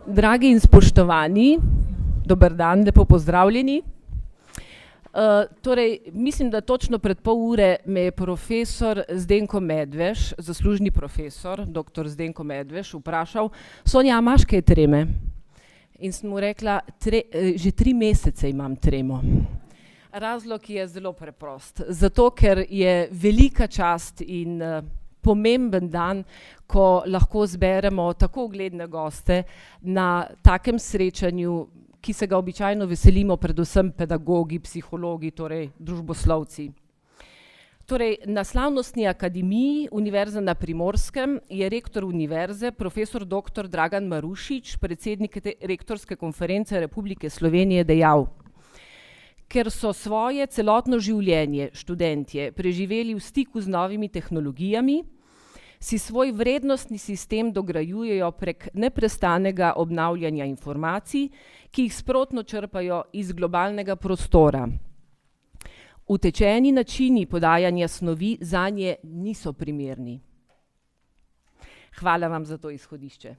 Dragi in spoštovani, dober dan, lepo pozdravljeni. Torej, mislim, da točno pred pol ure me je profesor Zdenko Medveš, zaslužni profesor, doktor Zdenko Medveš, vprašal: Sonja, a imaš kaj treme? In sem mu rekla: že 3 mesece imam tremo. Razlog je zelo preprost. Zato, ker je velika čast in pomemben dan, ko lahko zberemo tako ugledne goste na takem srečanju, ki se ga običajno veselimo predvsem pedagogi, psihologi, torej družboslovci. Torej, na slavnostni akademiji Univerze na Primorskem je rektor univerze, profesor dr. Dragan Marušič, predsednik rektorske konference Republike Slovenije, dejal: ker so svoje celotno življenje študentje preživeli v stiku z novimi tehnologijami, si svoj vrednostni sistem dograjujejo prek neprestanega obnavljanja informacij, ki jih sprotno črpajo iz globalnega prostora. Utečeni načini podajanja snovi zanje niso primerni. Hvala vam za to izhodišče.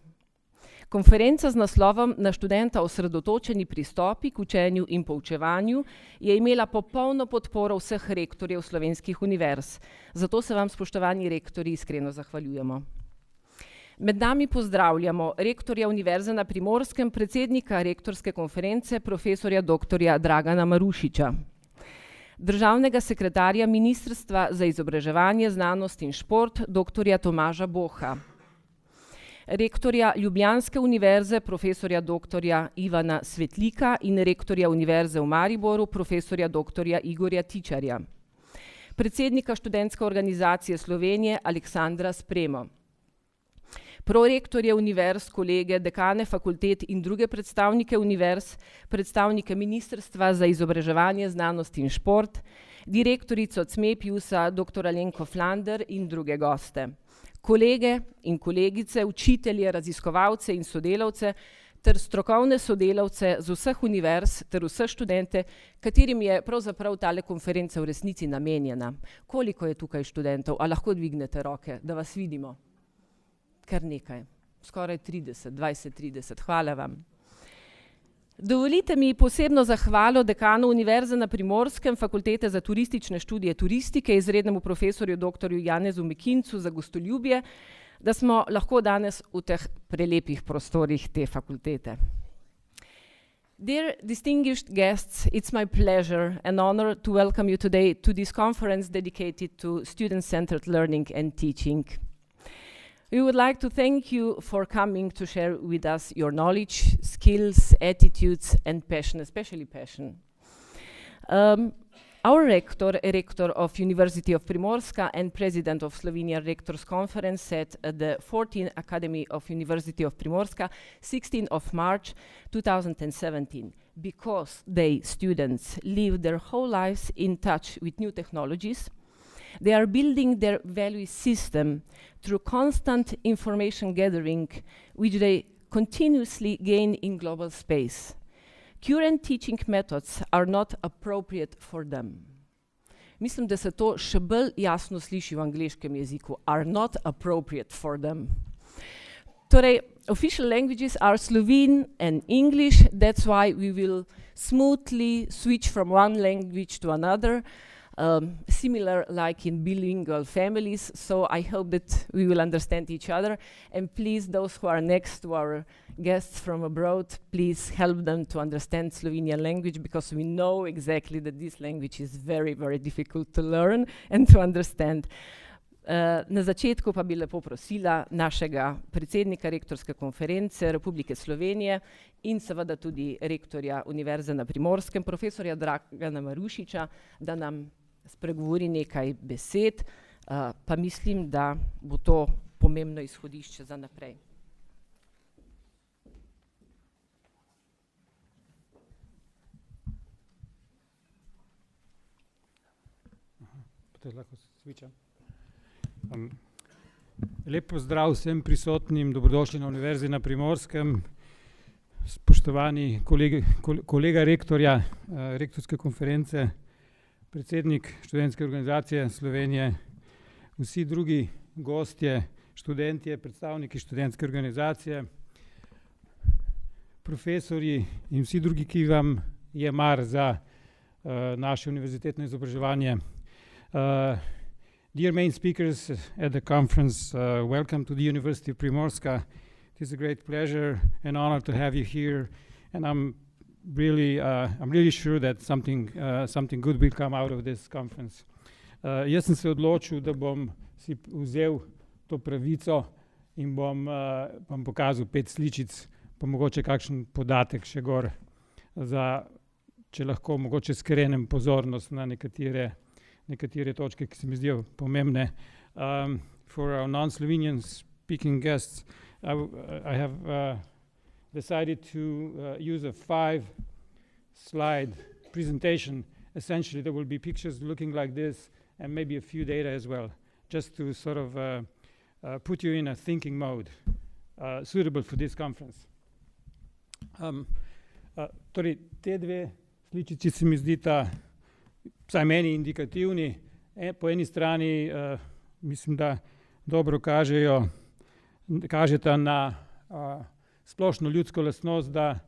Konferenca z naslovom Na študenta osredotočeni pristopi k učenju in poučevanju je imela popolno podporo vseh rektorjev slovenskih univerz. Zato se vam, spoštovani rektorji, iskreno zahvaljujemo. Med nami pozdravljamo rektorja Univerze na Primorskem, predsednika rektorske konference, profesorja dr. Dragana Marušiča, državnega sekretarja Ministrstva za izobraževanje, znanost in šport, dr. Tomaža Boha, rektorja Ljubljanske univerze, profesorja dr. Ivana Svetlika in rektorja Univerze v Mariboru, profesorja dr. Igorja Tičarja, predsednika Študentske organizacije Slovenije Aleksandra Spremo, prorektorje univerz, kolege, dekane fakultet in druge predstavnike univerz, predstavnike Ministrstva za izobraževanje, znanost in šport, direktorico CMEPIUS-a dr. Alenko Flander in druge goste, kolege in kolegice, učitelje, raziskovalce in sodelavce ter strokovne sodelavce z vseh univerz ter vse študente, katerim je pravzaprav tale konferenca v resnici namenjena. Koliko je tukaj študentov? A lahko dvignete roke, da vas vidimo? Kar nekaj, skoraj 30, 20-30. Hvala vam. Dovolite mi posebno zahvalo dekanu Univerze na Primorskem, Fakultete za turistične študije turistike, izrednemu profesorju dr. Janezu Mekincu za gostoljubje, da smo lahko danes v teh prelepih prostorih te fakultete. Dear distinguished guests, it's my pleasure and honor to welcome you today to this conference dedicated to student-centered learning and teaching. We would like to thank you for coming to share with us your knowledge, skills, attitudes, and passion, especially passion. Our rector, a rector of University of Primorska and president of Slovenian Rectors Conference, said at the 14th Academy of University of Primorska, 16th of March 2017, because they, students, live their whole lives in touch with new technologies, they are building their value system through constant information gathering, which they continuously gain in global space. Current teaching methods are not appropriate for them. Mislim, da se to še bolj jasno sliši v angleškem jeziku. Are not appropriate for them. Torej, official languages are Slovene and English. That's why we will smoothly switch from one language to another. Similar like in bilingual families, so I hope that we will understand each other. And please, those who are next to our guests from abroad, please help them to understand Slovenian language, because we know exactly that this language is very, very difficult to learn and to understand. Na začetku pa bi lepo prosila našega predsednika rektorske konference Republike Slovenije in seveda tudi rektorja Univerze na Primorskem, profesorja Dragana Marušiča, da nam spregovori nekaj besed, pa mislim, da bo to pomembno izhodišče za naprej. Lep pozdrav vsem prisotnim, dobrodošli na Univerzi na Primorskem, spoštovani kolega rektorja rektorske konference, predsednik Študentske organizacije Slovenije, vsi drugi gostje, študentje, predstavniki študentske organizacije, profesorji in vsi drugi, ki vam je mar za naše univerzitetno izobraževanje. Dear main speakers at the conference, welcome to the University of Primorska. It is a great pleasure and honor to have you here, and I'm really sure that something good will come out of this conference. Jaz sem se odločil, da bom si vzel to pravico in bom pokazal 5 sličic, pa mogoče kakšen podatek še gor, če lahko mogoče skrenem pozornost na nekatere točke, ki se mi zdijo pomembne. For our non-Slovenian speaking guests, I have decided to use a 5-slide presentation. Essentially, there will be pictures looking like this and maybe a few data as well, just to sort of put you in a thinking mode suitable for this conference. Torej, te 2 sličici se mi zdita, vsaj meni, indikativni. Po eni strani mislim, da dobro kažeta na splošno ljudsko lastnost, da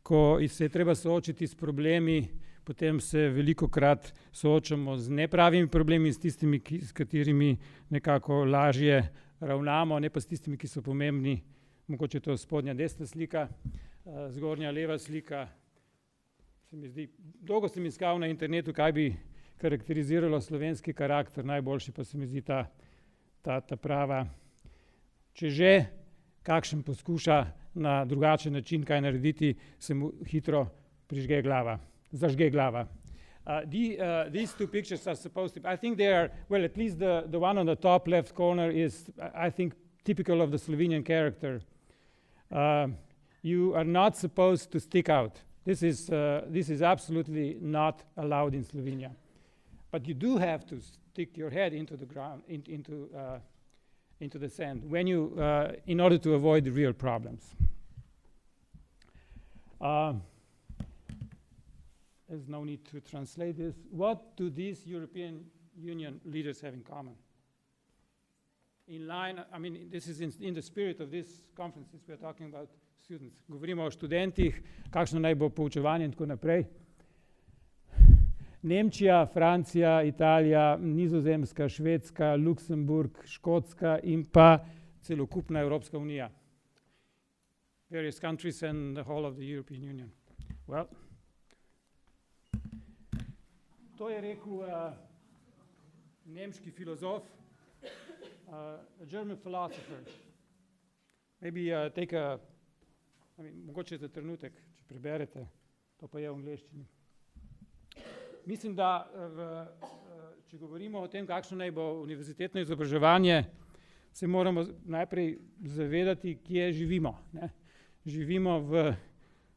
ko se je treba soočiti s problemi, potem se velikokrat soočamo z nepravimi problemi, s tistimi, s katerimi nekako lažje ravnamo, ne pa s tistimi, ki so pomembni. Mogoče to spodnja desna slika, zgornja leva slika. Dolgo sem iskal na internetu, kaj bi karakteriziralo slovenski karakter, najboljši pa se mi zdi ta prava. Če že kakšen poskuša na drugačen način kaj narediti, se mu hitro zažge glava. These 2 pictures are supposed to, I think they are, well, at least the one on the top left corner is, I think, typical of the Slovenian character. You are not supposed to stick out. This is absolutely not allowed in Slovenia. But you do have to stick your head into the ground, into the sand, when you, in order to avoid the real problems. There's no need to translate this. What do these European Union leaders have in common? In line, I mean, this is in the spirit of this conference, since we are talking about students. Govorimo o študentih, kakšno naj bo poučevanje in tako naprej. Nemčija, Francija, Italija, Nizozemska, Švedska, Luksemburg, Škotska in pa celokupna Evropska unija. Various countries and the whole of the European Union. Well, to je rekel nemški filozof, a German philosopher. Maybe take a, mogoče za trenutek, če preberete, to pa je v angleščini. Mislim, da če govorimo o tem, kakšno naj bo univerzitetno izobraževanje, se moramo najprej zavedati, kje živimo. Živimo v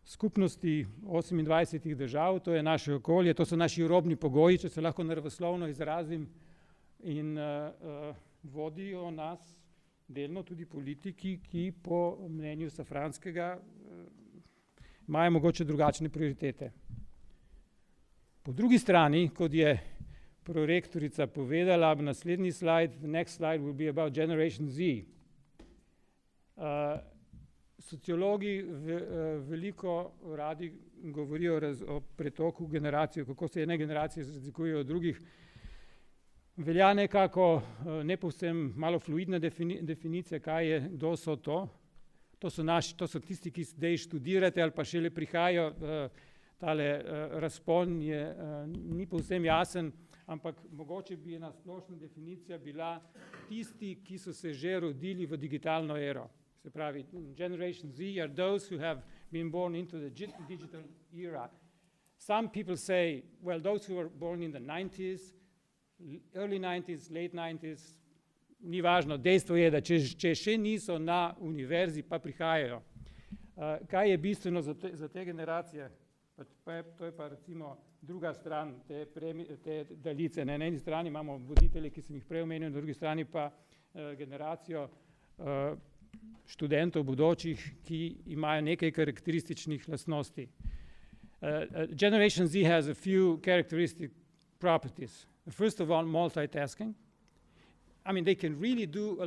skupnosti 28 držav, to je naše okolje, to so naši robni pogoji, če se lahko naravoslovno izrazim, in vodijo nas delno tudi politiki, ki po mnenju Safranskega imajo mogoče drugačne prioritete. Po drugi strani, kot je prorektorica povedala, naslednji slajd, the next slide will be about Generation Z. Sociologi veliko radi govorijo o pretoku generacij, kako se ene generacije razlikujejo od drugih. Velja nekako ne povsem malo fluidna definicija, kaj je, kdo so to. To so tisti, ki zdaj študirate ali pa šele prihajajo. Tale razpon ni povsem jasen, ampak mogoče bi ena splošna definicija bila tisti, ki so se že rodili v digitalno ero. Se pravi, Generation Z are those who have been born into the digital era. Some people say, well, those who were born in the 90s, early 90s, late 90s, ni važno. Dejstvo je, da če še niso na univerzi, pa prihajajo. Kaj je bistveno za te generacije? To je pa recimo druga stran te daljice. Na eni strani imamo voditelje, ki sem jih prej omenil, na drugi strani pa generacijo študentov bodočih, ki imajo nekaj karakterističnih lastnosti. Generation Z has a few characteristic properties. First of all, multitasking. I mean, they can really do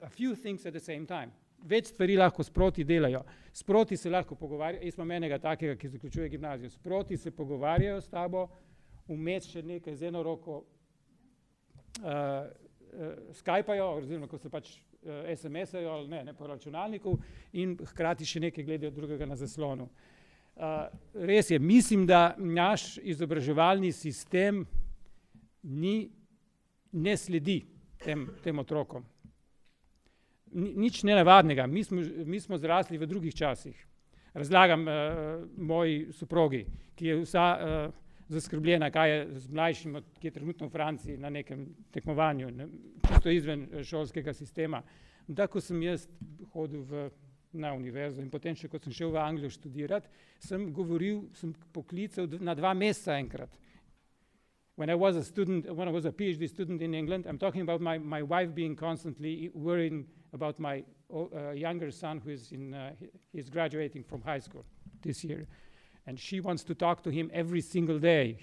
a few things at the same time. več stvari lahko sproti delajo. Sproti se lahko pogovarjajo, jaz imam enega takega, ki zaključuje gimnazijo, sproti se pogovarjajo s tabo, vmes še nekaj z eno roko skypajo, oziroma ko se pač SMS-ajo, ne po računalniku in hkrati še nekaj gledajo drugega na zaslonu. Res je, mislim, da naš izobraževalni sistem ne sledi tem otrokom. Nič nenavadnega, mi smo zrasli v drugih časih. Razlagam moji soprogi, ki je vsa zaskrbljena, kaj je z mlajšim, ki je trenutno v Franciji na nekem tekmovanju, čisto izven šolskega sistema. Da, ko sem jaz hodil na univerzo in potem še, ko sem šel v Anglijo študirati, sem poklical na 2 meseca enkrat. When I was a PhD student in England, I'm talking about my wife being constantly worrying about my younger son who is he's graduating from high school this year. And she wants to talk to him every single day.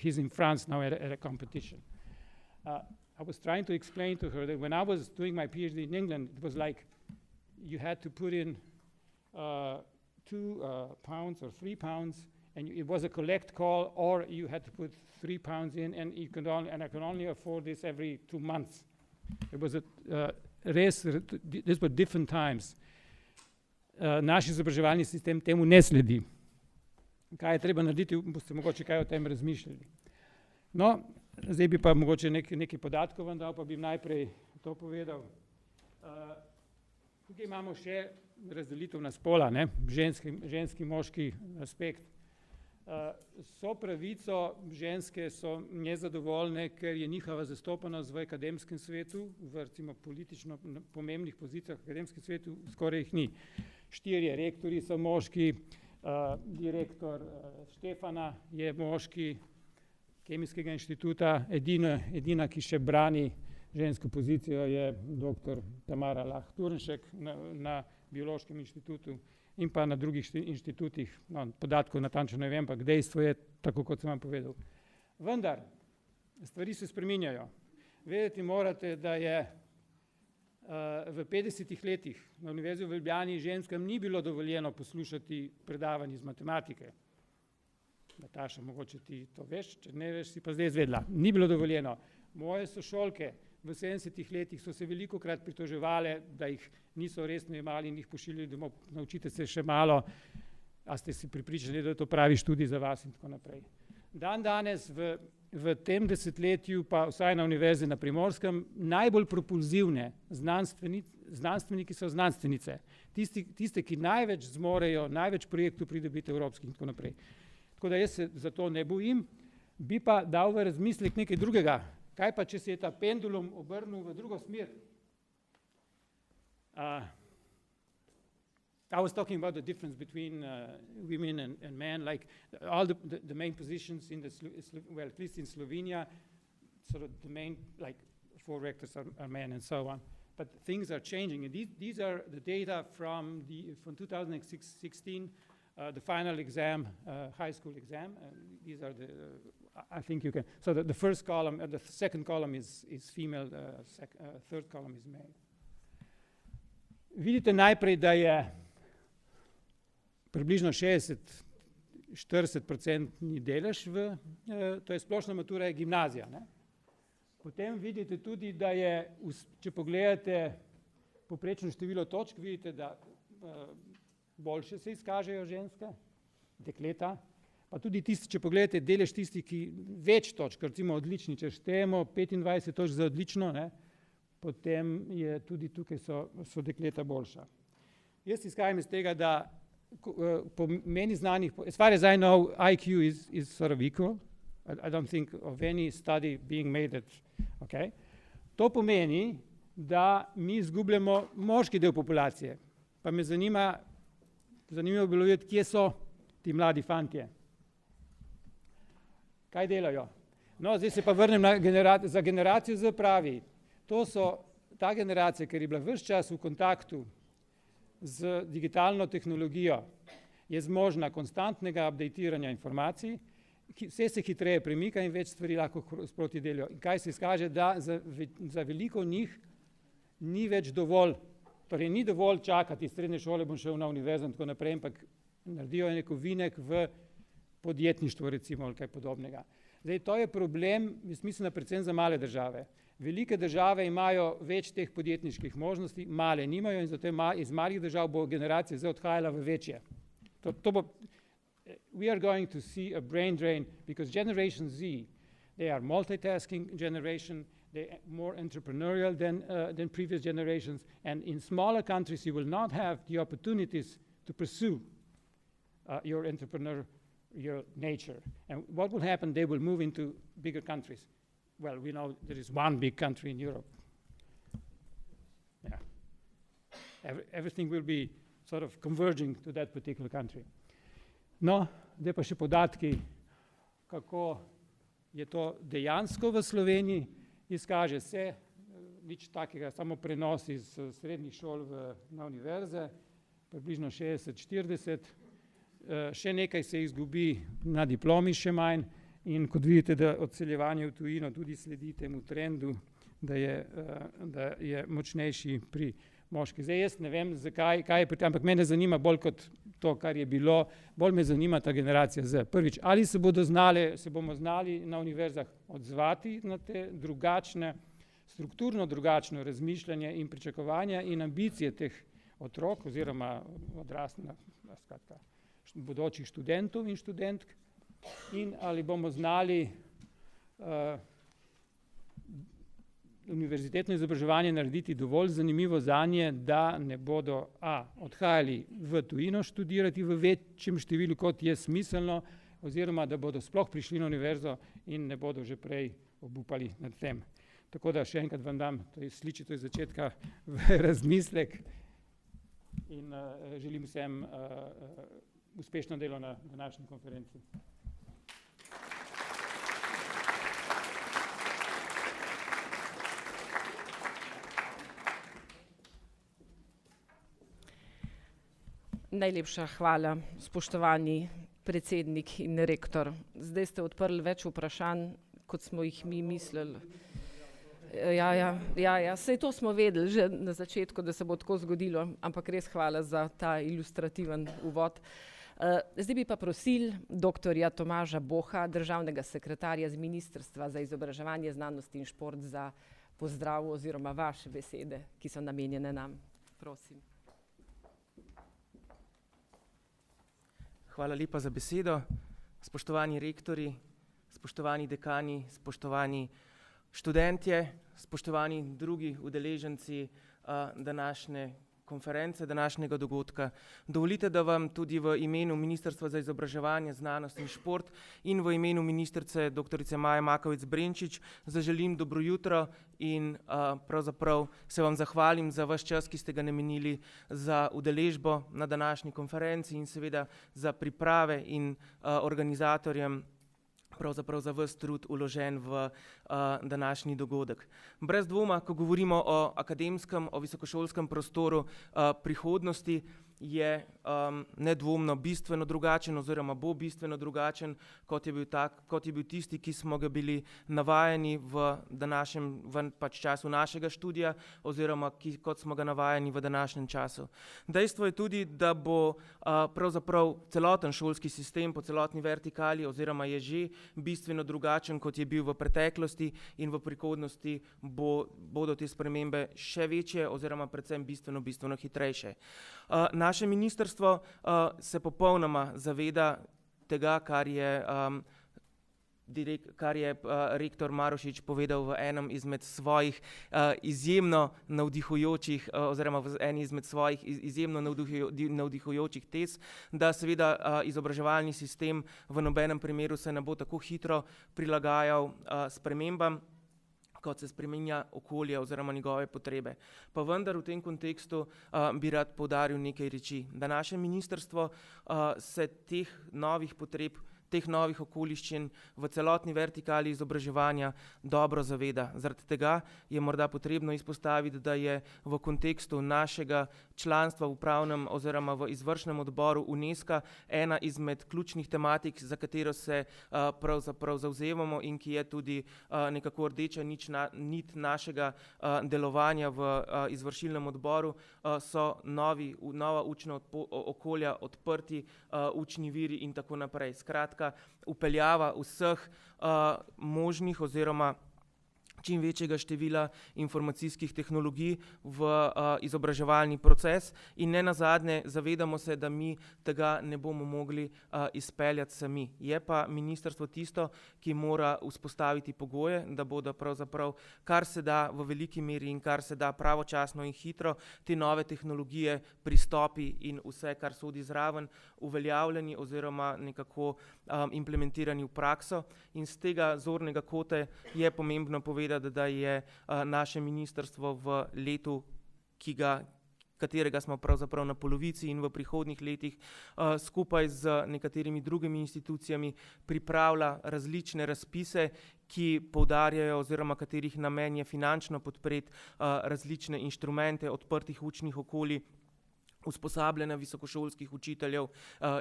He's in France now at a competition. I was trying to explain to her that when I was doing my PhD in England, it was like you had to put in 2 pounds or 3 pounds, and it was a collect call, or you had to put 3 pounds in, and I can only afford this every 2 months. It was these were different times. Naš izobraževalni sistem temu ne sledi. Kaj je treba narediti, boste mogoče kaj o tem razmišljali. No, zdaj bi pa mogoče nekaj podatkov vam dal, pa bi najprej to povedal. Tukaj imamo še razdelitev na spola, ženski, moški aspekt. So pravico, ženske so nezadovoljne, ker je njihova zastopanost v akademskem svetu, v recimo politično pomembnih pozicijah v akademskem svetu, skoraj jih ni. 4 rektorji so moški, direktor Štefana je moški, Kemijskega inštituta, edina, ki še brani žensko pozicijo, je doktor Tamara Lah Turnšek na Biološkem inštitutu in pa na drugih inštitutih, podatkov natančno ne vem, ampak dejstvo je tako, kot sem vam povedal. Vendar, stvari se spreminjajo. Vedeti morate, da je v 50 letih na Univerzi v Ljubljani ženskam ni bilo dovoljeno poslušati predavanj iz matematike. Nataša, mogoče ti to veš, če ne veš, si pa zdaj izvedela. Ni bilo dovoljeno. Moje sošolke v 70 letih so se velikokrat pritoževale, da jih niso resno jemali in jih pošiljali domov, naučite se še malo, a ste si pripričani, da je to pravi študij za vas in tako naprej. Danes v tem desetletju, pa vsaj na Univerzi na Primorskem, najbolj propulzivne znanstveniki so znanstvenice. Tiste, ki največ zmorejo, največ projektov pridobiti evropskih in tako naprej. Tako da jaz se za to ne bojim, bi pa dal v razmislek nekaj drugega. Kaj pa, če se je ta pendulum obrnil v drugo smer? I was talking about the difference between women and men, like all the main positions in well, at least in Slovenia, sort of the main, like 4 rectors are men and so on. But things are changing, and these are the data from 2016, the final exam, high school exam. These are I think you can. So the first column, the second column is female, third column is male. Vidite najprej, da je približno 60-40% delež to je splošna matura, je gimnazija. Potem vidite tudi, da je, če pogledate povprečno število točk, vidite, da boljše se izkažejo ženske, dekleta, pa tudi tisti, če pogledate delež tistih, ki več točk, recimo odlični, če štejemo 25 točk za odlično, potem je tudi tukaj so dekleta boljša. Jaz izhajam iz tega, da po meni znanih, as far as I know, IQ is sort of equal. I don't think of any study being made that, okay. To pomeni, da mi izgubljamo moški del populacije. Pa me zanimivo bilo videti, kje so ti mladi fantje. Kaj delajo? No, zdaj se pa vrnem za generacijo Z pravi. Ta generacija, ker je bila ves čas v kontaktu z digitalno tehnologijo, je zmožna konstantnega updatiranja informacij, vse se hitreje premika in več stvari lahko sproti delajo. In kaj se izkaže, da za veliko njih ni več dovolj Torej, ni dovolj čakati, srednje šole bom šel na univerzo in tako naprej, ampak naredijo nek ovinek v podjetništvo, recimo, ali kaj podobnega. Zdaj, to je problem, jaz mislim, da predvsem za male države. Velike države imajo več teh podjetniških možnosti, male nimajo in zato iz malih držav bo generacija zdaj odhajala v večje. We are going to see a brain drain because Generation Z, they are multitasking generation, they are more entrepreneurial than previous generations, and in smaller countries you will not have the opportunities to pursue your entrepreneurial nature. And what will happen? They will move into bigger countries. Well, we know there is one big country in Europe. Yeah. Everything will be sort of converging to that particular country. No, zdaj pa še podatki, kako je to dejansko v Sloveniji. Izkaže se, nič takega, samo prenos iz srednjih šol na univerze, približno 60-40, še nekaj se izgubi na diplomi, še manj, in kot vidite, da odseljevanje v tujino tudi sledi temu trendu, da je močnejši pri moških. Zdaj jaz ne vem, zakaj, kaj je pri tem, ampak mene zanima bolj kot to, kar je bilo, bolj me zanima ta generacija Z. Prvič, ali se bomo znali na univerzah odzvati na te drugačne, strukturno drugačno razmišljanje in pričakovanja in ambicije teh otrok oziroma odraslih, skratka, bodočih študentov in študentk, in ali bomo znali univerzitetno izobraževanje narediti dovolj zanimivo zanje, da ne bodo odhajali v tujino študirati v večjem številu, kot je smiselno, oziroma da bodo sploh prišli na univerzo in ne bodo že prej obupali nad tem. Tako da še enkrat vam dam, sliči to iz začetka, v razmislek in želim vsem uspešno delo na današnji konferenci. Najlepša hvala, spoštovani predsednik in rektor. Zdaj ste odprli več vprašanj, kot smo jih mi mislili. Ja, saj to smo vedeli že na začetku, da se bo tako zgodilo, ampak res hvala za ta ilustrativen uvod. Zdaj bi pa prosil doktorja Tomaža Boha, državnega sekretarja z Ministrstva za izobraževanje, znanost in šport, za pozdrav oziroma vaše besede, ki so namenjene nam. Prosim. Hvala lepa za besedo. Spoštovani rektorji, spoštovani dekani, spoštovani študentje, spoštovani drugi udeleženci današnje konference, današnjega dogodka. Dovolite, da vam tudi v imenu Ministrstva za izobraževanje, znanost in šport in v imenu ministrice dr. Maje Makovec Brenčič zaželim dobro jutro in pravzaprav se vam zahvalim za vaš čas, ki ste ga namenili za udeležbo na današnji konferenci in seveda za priprave in organizatorjem pravzaprav za ves trud vložen v današnji dogodek. Brez dvoma, ko govorimo o akademskem, o visokošolskem prostoru prihodnosti, je nedvomno bistveno drugačen oziroma bo bistveno drugačen, kot je bil tisti, ki smo ga bili navajeni v času našega študija oziroma kot smo ga navajeni v današnjem času. Dejstvo je tudi, da bo pravzaprav celoten šolski sistem po celotni vertikali oziroma je že bistveno drugačen, kot je bil v preteklosti, in v prihodnosti bodo te spremembe še večje oziroma predvsem bistveno hitrejše. Naše ministrstvo se popolnoma zaveda tega, kar je rektor Marušič povedal v enem izmed svojih izjemno navdihujočih oziroma v eni izmed svojih izjemno navdihujočih tez, da seveda izobraževalni sistem v nobenem primeru se ne bo tako hitro prilagajal spremembam, kot se spreminja okolje oziroma njegove potrebe. Pa vendar v tem kontekstu bi rad poudaril nekaj reči, da naše ministrstvo se teh novih potreb, teh novih okoliščin v celotni vertikali izobraževanja dobro zaveda. Zaradi tega je morda potrebno izpostaviti, da je v kontekstu našega članstva v upravnem oziroma v izvršnem odboru UNESCO ena izmed ključnih tematik, za katero se pravzaprav zavzemamo in ki je tudi nekako rdeča nit našega delovanja v izvršilnem odboru, so nova učna okolja, odprti učni viri in tako naprej. Skratka, vpeljava vseh možnih oziroma čim večjega števila informacijskih tehnologij v izobraževalni proces in ne nazadnje zavedamo se, da mi tega ne bomo mogli izpeljati sami. Je pa ministrstvo tisto, ki mora vzpostaviti pogoje, da bodo pravzaprav kar se da v veliki meri in kar se da pravočasno in hitro te nove tehnologije, pristopi in vse, kar sodi zraven, uveljavljeni oziroma nekako implementirani v prakso. In z tega zornega kota je pomembno povedati, da je naše ministrstvo v letu, katerega smo pravzaprav na polovici in v prihodnjih letih skupaj z nekaterimi drugimi institucijami pripravlja različne razpise, ki poudarjajo oziroma katerih namen je finančno podpreti različne inštrumente odprtih učnih okolij, usposabljanja visokošolskih učiteljev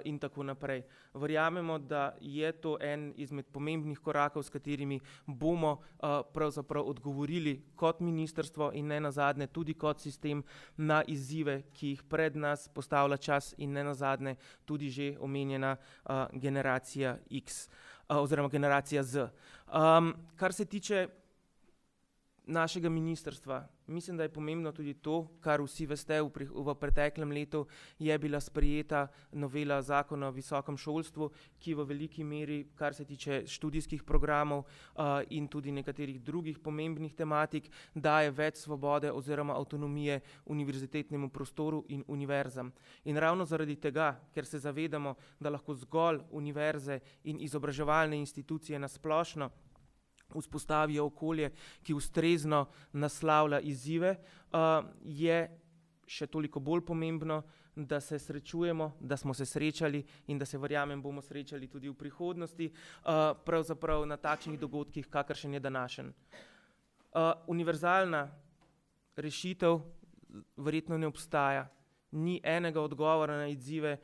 in tako naprej. Verjamemo, da je to en izmed pomembnih korakov, s katerimi bomo pravzaprav odgovorili kot ministrstvo in ne nazadnje tudi kot sistem na izzive, ki jih pred nas postavlja čas in ne nazadnje tudi že omenjena generacija X oziroma generacija Z. Kar se tiče našega ministrstva, mislim, da je pomembno tudi to, kar vsi veste, v preteklem letu je bila sprejeta novela zakona o visokem šolstvu, ki v veliki meri, kar se tiče študijskih programov in tudi nekaterih drugih pomembnih tematik, daje več svobode oziroma avtonomije univerzitetnemu prostoru in univerzam. In ravno zaradi tega, ker se zavedamo, da lahko zgolj univerze in izobraževalne institucije na splošno vzpostavijo okolje, ki ustrezno naslavlja izzive, je še toliko bolj pomembno, da se srečujemo, da smo se srečali in da se verjamem bomo srečali tudi v prihodnosti, pravzaprav na takšnih dogodkih, kakršen je današnji. Univerzalna rešitev verjetno ne obstaja, ni enega odgovora na izzive,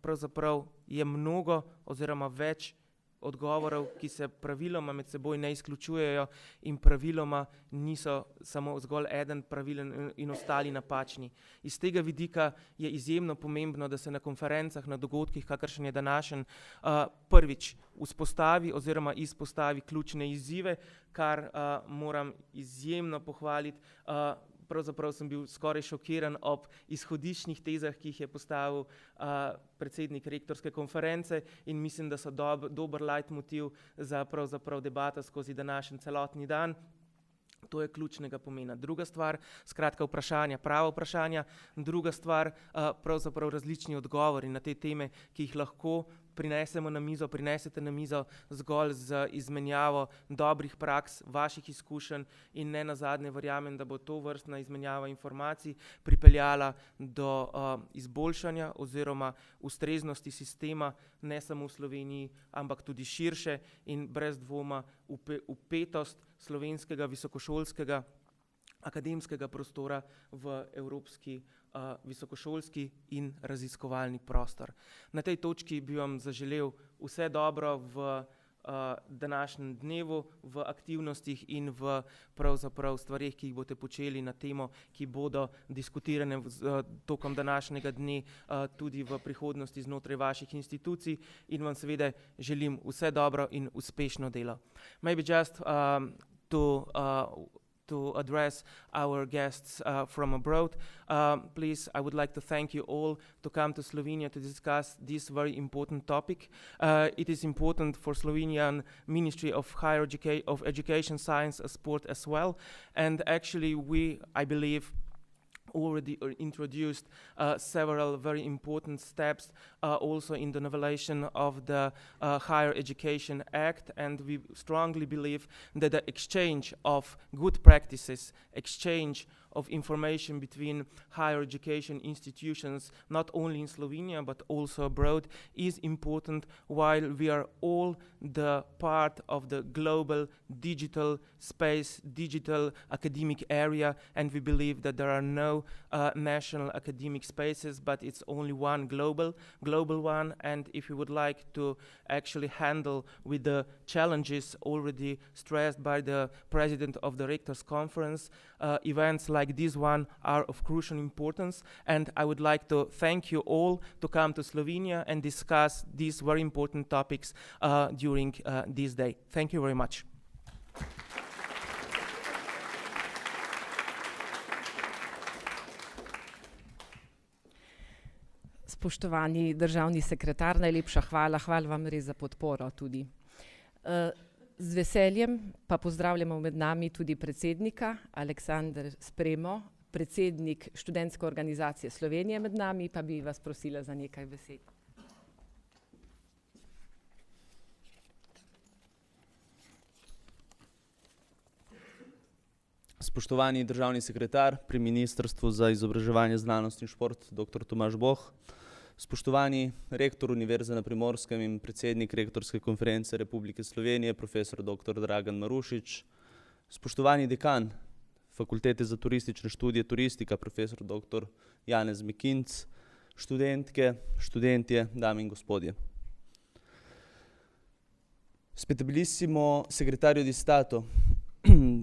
pravzaprav je mnogo oziroma več odgovorov, ki se praviloma med seboj ne izključujejo in praviloma niso samo zgolj eden pravilen in ostali napačni. Iz tega vidika je izjemno pomembno, da se na konferencah, na dogodkih, kakršen je današnji, prvič vzpostavi oziroma izpostavi ključne izzive, kar moram izjemno pohvaliti. Pravzaprav sem bil skoraj šokiran ob izhodiščnih tezah, ki jih je postavil predsednik rektorske konference in mislim, da so dober leitmotiv za pravzaprav debato skozi današnji celotni dan. To je ključnega pomena. Druga stvar, skratka vprašanja, prava vprašanja. Druga stvar, pravzaprav različni odgovori na te teme, ki jih lahko prinesete na mizo zgolj z izmenjavo dobrih praks, vaših izkušenj in ne nazadnje verjamem, da bo to vrstna izmenjava informacij pripeljala do izboljšanja oziroma ustreznosti sistema, ne samo v Sloveniji, ampak tudi širše in brez dvoma vpetost slovenskega visokošolskega akademskega prostora v evropski visokošolski in raziskovalni prostor. Na tej točki bi vam zaželel vse dobro v današnjem dnevu, v aktivnostih in v pravzaprav stvarih, ki jih boste počeli na temo, ki bodo diskutirane tokom današnjega dne tudi v prihodnosti znotraj vaših institucij in vam seveda želim vse dobro in uspešno delo. Maybe just to address our guests from abroad. Please, I would like to thank you all to come to Slovenia to discuss this very important topic. It is important for Slovenian Ministry of Higher Education, Science and Sport as well. And actually I believe, already introduced several very important steps also in the novelization of the Higher Education Act, and we strongly believe that the exchange of good practices, exchange of information between higher education institutions, not only in Slovenia but also abroad, is important while we are all the part of the global digital space, digital academic area, and we believe that there are no national academic spaces, but it's only one global one. And if you would like to actually handle with the challenges already stressed by the president of the Rectors Conference, events like this one are of crucial importance. And I would like to thank you all to come to Slovenia and discuss these very important topics during this day. Thank you very much. Spoštovani državni sekretar, najlepša hvala. Hvala vam res za podporo tudi. Z veseljem pa pozdravljamo med nami tudi predsednika Aleksander Spremo, predsednik Študentske organizacije Slovenije med nami, pa bi vas prosila za nekaj besed. Spoštovani državni sekretar pri Ministrstvu za izobraževanje, znanost in šport, dr. Tomaž Boh, spoštovani rektor Univerze na Primorskem in predsednik Rektorske konference Republike Slovenije, profesor dr. Dragan Marušič, spoštovani dekan Fakultete za turistične študije turistika, profesor dr. Janez Mekinc, študentke, študentje, dame in gospodje. Spettabilissimo segretario di Stato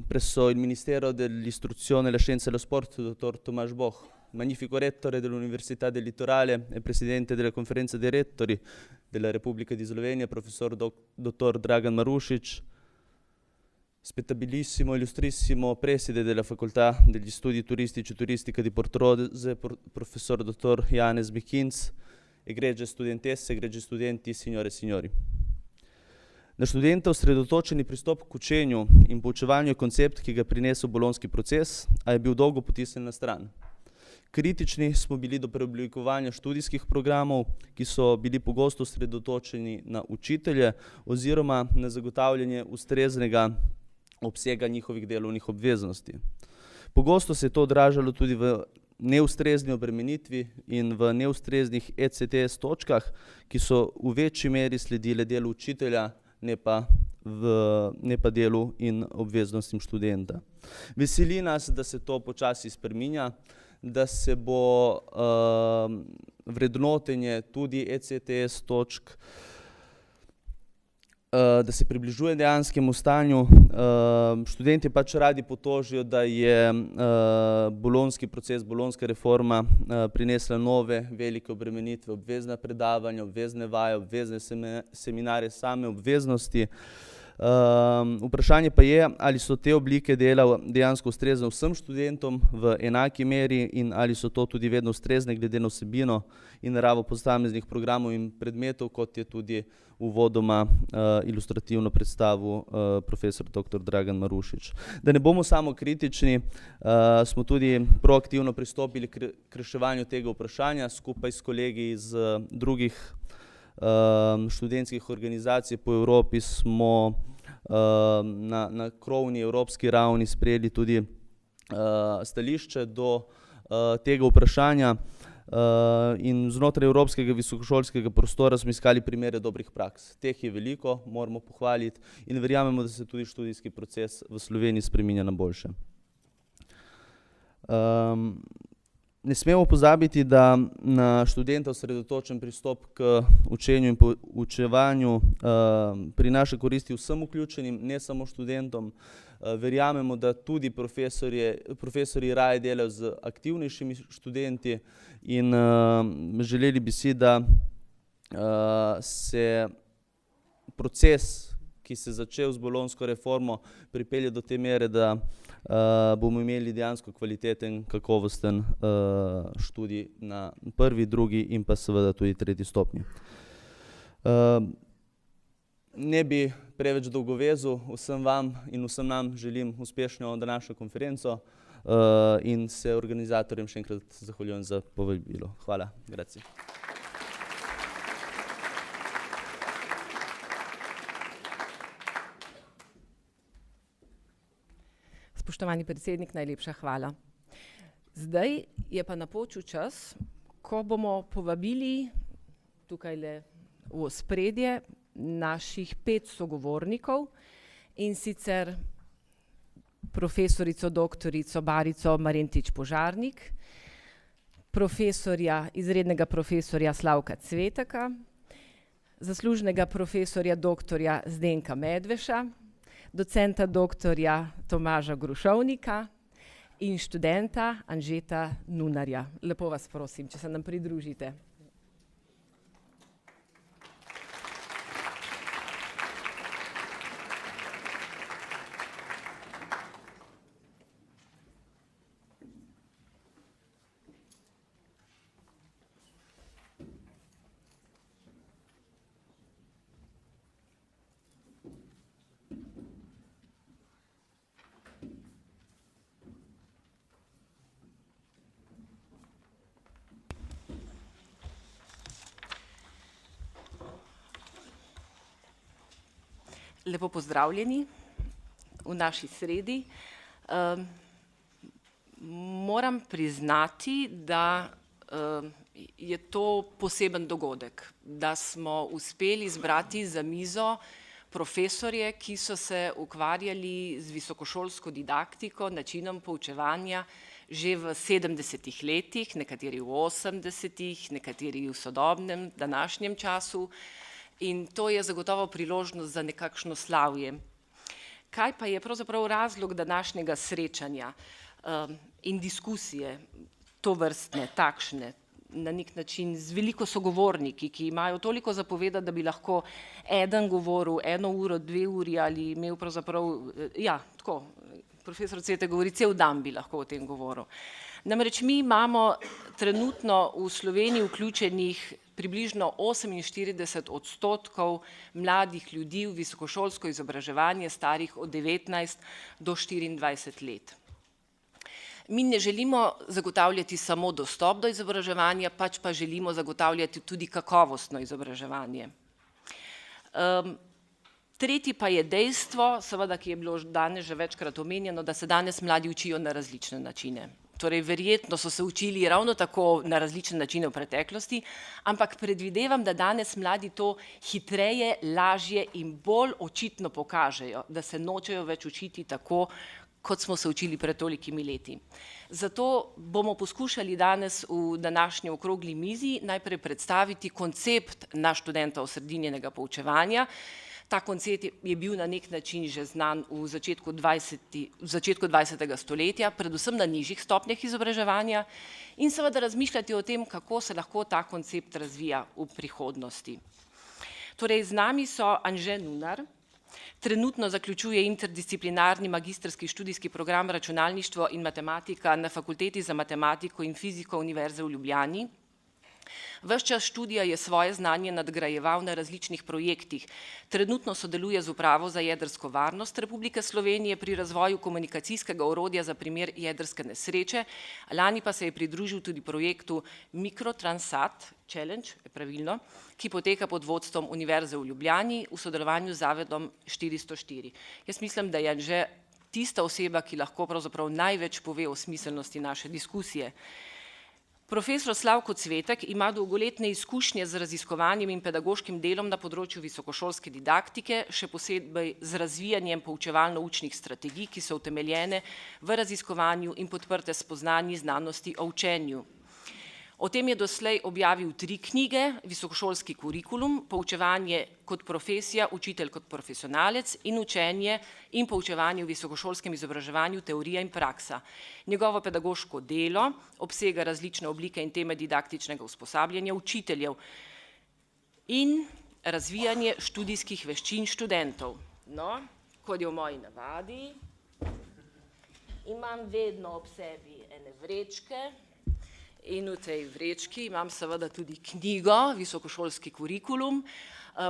presso il Ministero dell'Istruzione, la Scienza e lo Sport, dottor Tomaž Boh, magnifico rettore dell'Università del Litorale e presidente della Conferenza dei Rettori della Repubblica di Slovenia, professor dottor Dragan Marušič, spettabilissimo, illustrissimo preside della Facoltà degli Studi Turistici e Turistica di Portorože, professor dottor Janez Mekinc, egregie studentesse, egregi studenti, signore e signori. Na študenta osredotočeni pristop k učenju in poučevanju je koncept, ki ga je prinesel bolonjski proces, a je bil dolgo potisnjen na stran. Kritični smo bili do preoblikovanja študijskih programov, ki so bili pogosto osredotočeni na učitelje oziroma na zagotavljanje ustreznega obsega njihovih delovnih obveznosti. Pogosto se je to odražalo tudi v neustrezni obremenitvi in v neustreznih ECTS točkah, ki so v večji meri sledile delu učitelja, ne pa delu in obveznostim študenta. Veseli nas, da se to počasi spreminja, da se bo vrednotenje tudi ECTS točk, da se približuje dejanskemu stanju. Študenti pač radi potožijo, da je bolonjski proces, bolonjska reforma prinesla nove velike obremenitve, obvezna predavanja, obvezne vaje, obvezne seminarje, same obveznosti. Vprašanje pa je, ali so te oblike dela dejansko ustrezne vsem študentom v enaki meri in ali so to tudi vedno ustrezne glede na vsebino in naravo posameznih programov in predmetov, kot je tudi uvodoma ilustrativno predstavil profesor dr. Dragan Marušič. Da ne bomo samo kritični, smo tudi proaktivno pristopili k reševanju tega vprašanja skupaj s kolegi iz drugih študentskih organizacij po Evropi smo na krovni evropski ravni sprejeli tudi stališče do tega vprašanja in znotraj evropskega visokošolskega prostora smo iskali primere dobrih praks. Teh je veliko, moramo pohvaliti in verjamemo, da se tudi študijski proces v Sloveniji spreminja na boljše. Ne smemo pozabiti, da na študenta osredotočen pristop k učenju in poučevanju prinaša koristi vsem vključenim, ne samo študentom. Verjamemo, da tudi profesorji raje delajo z aktivnejšimi študenti in želeli bi si, da se proces, ki se je začel z bolonjsko reformo, pripelje do te mere, da bomo imeli dejansko kvaliteten, kakovosten študij na prvi, drugi in pa seveda tudi tretji stopnji. Ne bi preveč dolgovezil, vsem vam in vsem nam želim uspešno današnjo konferenco in se organizatorjem še enkrat zahvaljujem za povabilo. Hvala, grazie. Spoštovani predsednik, najlepša hvala. Zdaj je pa napočil čas, ko bomo povabili tukajle v ospredje naših 5 sogovornikov, in sicer profesorico doktorico Barico Marentič Požarnik, izrednega profesorja Slavka Cvetaka, zaslužnega profesorja doktorja Zdenka Medveša, docenta doktorja Tomaža Grušovnika in študenta Anžeta Nunarja. Lepo vas prosim, če se nam pridružite. Lepo pozdravljeni v naši sredi. Moram priznati, da je to poseben dogodek, da smo uspeli zbrati za mizo profesorje, ki so se ukvarjali z visokošolsko didaktiko, načinom poučevanja že v 70. letih, nekateri v 80., nekateri v sodobnem, današnjem času. In to je zagotovo priložnost za nekakšno slavje. Kaj pa je pravzaprav razlog današnjega srečanja in diskusije, tovrstne, takšne, na nek način z veliko sogovorniki, ki imajo toliko za povedati, da bi lahko eden govoril 1 uro, 2 uri ali imel pravzaprav, tako, profesor Cvetek govori, cel dan bi lahko o tem govoril. Namreč mi imamo trenutno v Sloveniji vključenih približno 48% mladih ljudi v visokošolsko izobraževanje starih od 19 do 24 let. Mi ne želimo zagotavljati samo dostop do izobraževanja, pač pa želimo zagotavljati tudi kakovostno izobraževanje. Tretji pa je dejstvo, seveda, ki je bilo danes že večkrat omenjeno, da se danes mladi učijo na različne načine. Torej, verjetno so se učili ravno tako na različne načine v preteklosti, ampak predvidevam, da danes mladi to hitreje, lažje in bolj očitno pokažejo, da se nočejo več učiti tako, kot smo se učili pred tolikimi leti. Zato bomo poskušali danes v današnji okrogli mizi najprej predstaviti koncept na študenta osredinjenega poučevanja. Ta koncept je bil na nek način že znan v začetku 20. stoletja, predvsem na nižjih stopnjah izobraževanja, in seveda razmišljati o tem, kako se lahko ta koncept razvija v prihodnosti. Torej, z nami so Anže Nunar, trenutno zaključuje interdisciplinarni magistrski študijski program računalništvo in matematika na Fakulteti za matematiko in fiziko Univerze v Ljubljani. Ves čas študija je svoje znanje nadgrajeval na različnih projektih. Trenutno sodeluje z Upravo za jedrsko varnost Republike Slovenije pri razvoju komunikacijskega orodja za primer jedrske nesreče. Lani pa se je pridružil tudi projektu Mikrotransat Challenge, je pravilno, ki poteka pod vodstvom Univerze v Ljubljani v sodelovanju z Zavodom 404. Jaz mislim, da je Anže tista oseba, ki lahko pravzaprav največ pove o smiselnosti naše diskusije. Profesor Slavko Cvetek ima dolgoletne izkušnje z raziskovanjem in pedagoškim delom na področju visokošolske didaktike, še posebej z razvijanjem poučevalno-učnih strategij, ki so utemeljene v raziskovanju in podprte spoznanji znanosti o učenju. O tem je doslej objavil 3 knjige: Visokošolski kurikulum, Poučevanje kot profesija, učitelj kot profesionalec in Učenje in poučevanje v visokošolskem izobraževanju, teorija in praksa. Njegovo pedagoško delo obsega različne oblike in teme didaktičnega usposabljanja učiteljev in razvijanje študijskih veščin študentov. No, kot je v moji navadi, imam vedno ob sebi ene vrečke, in v tej vrečki imam seveda tudi knjigo Visokošolski kurikulum.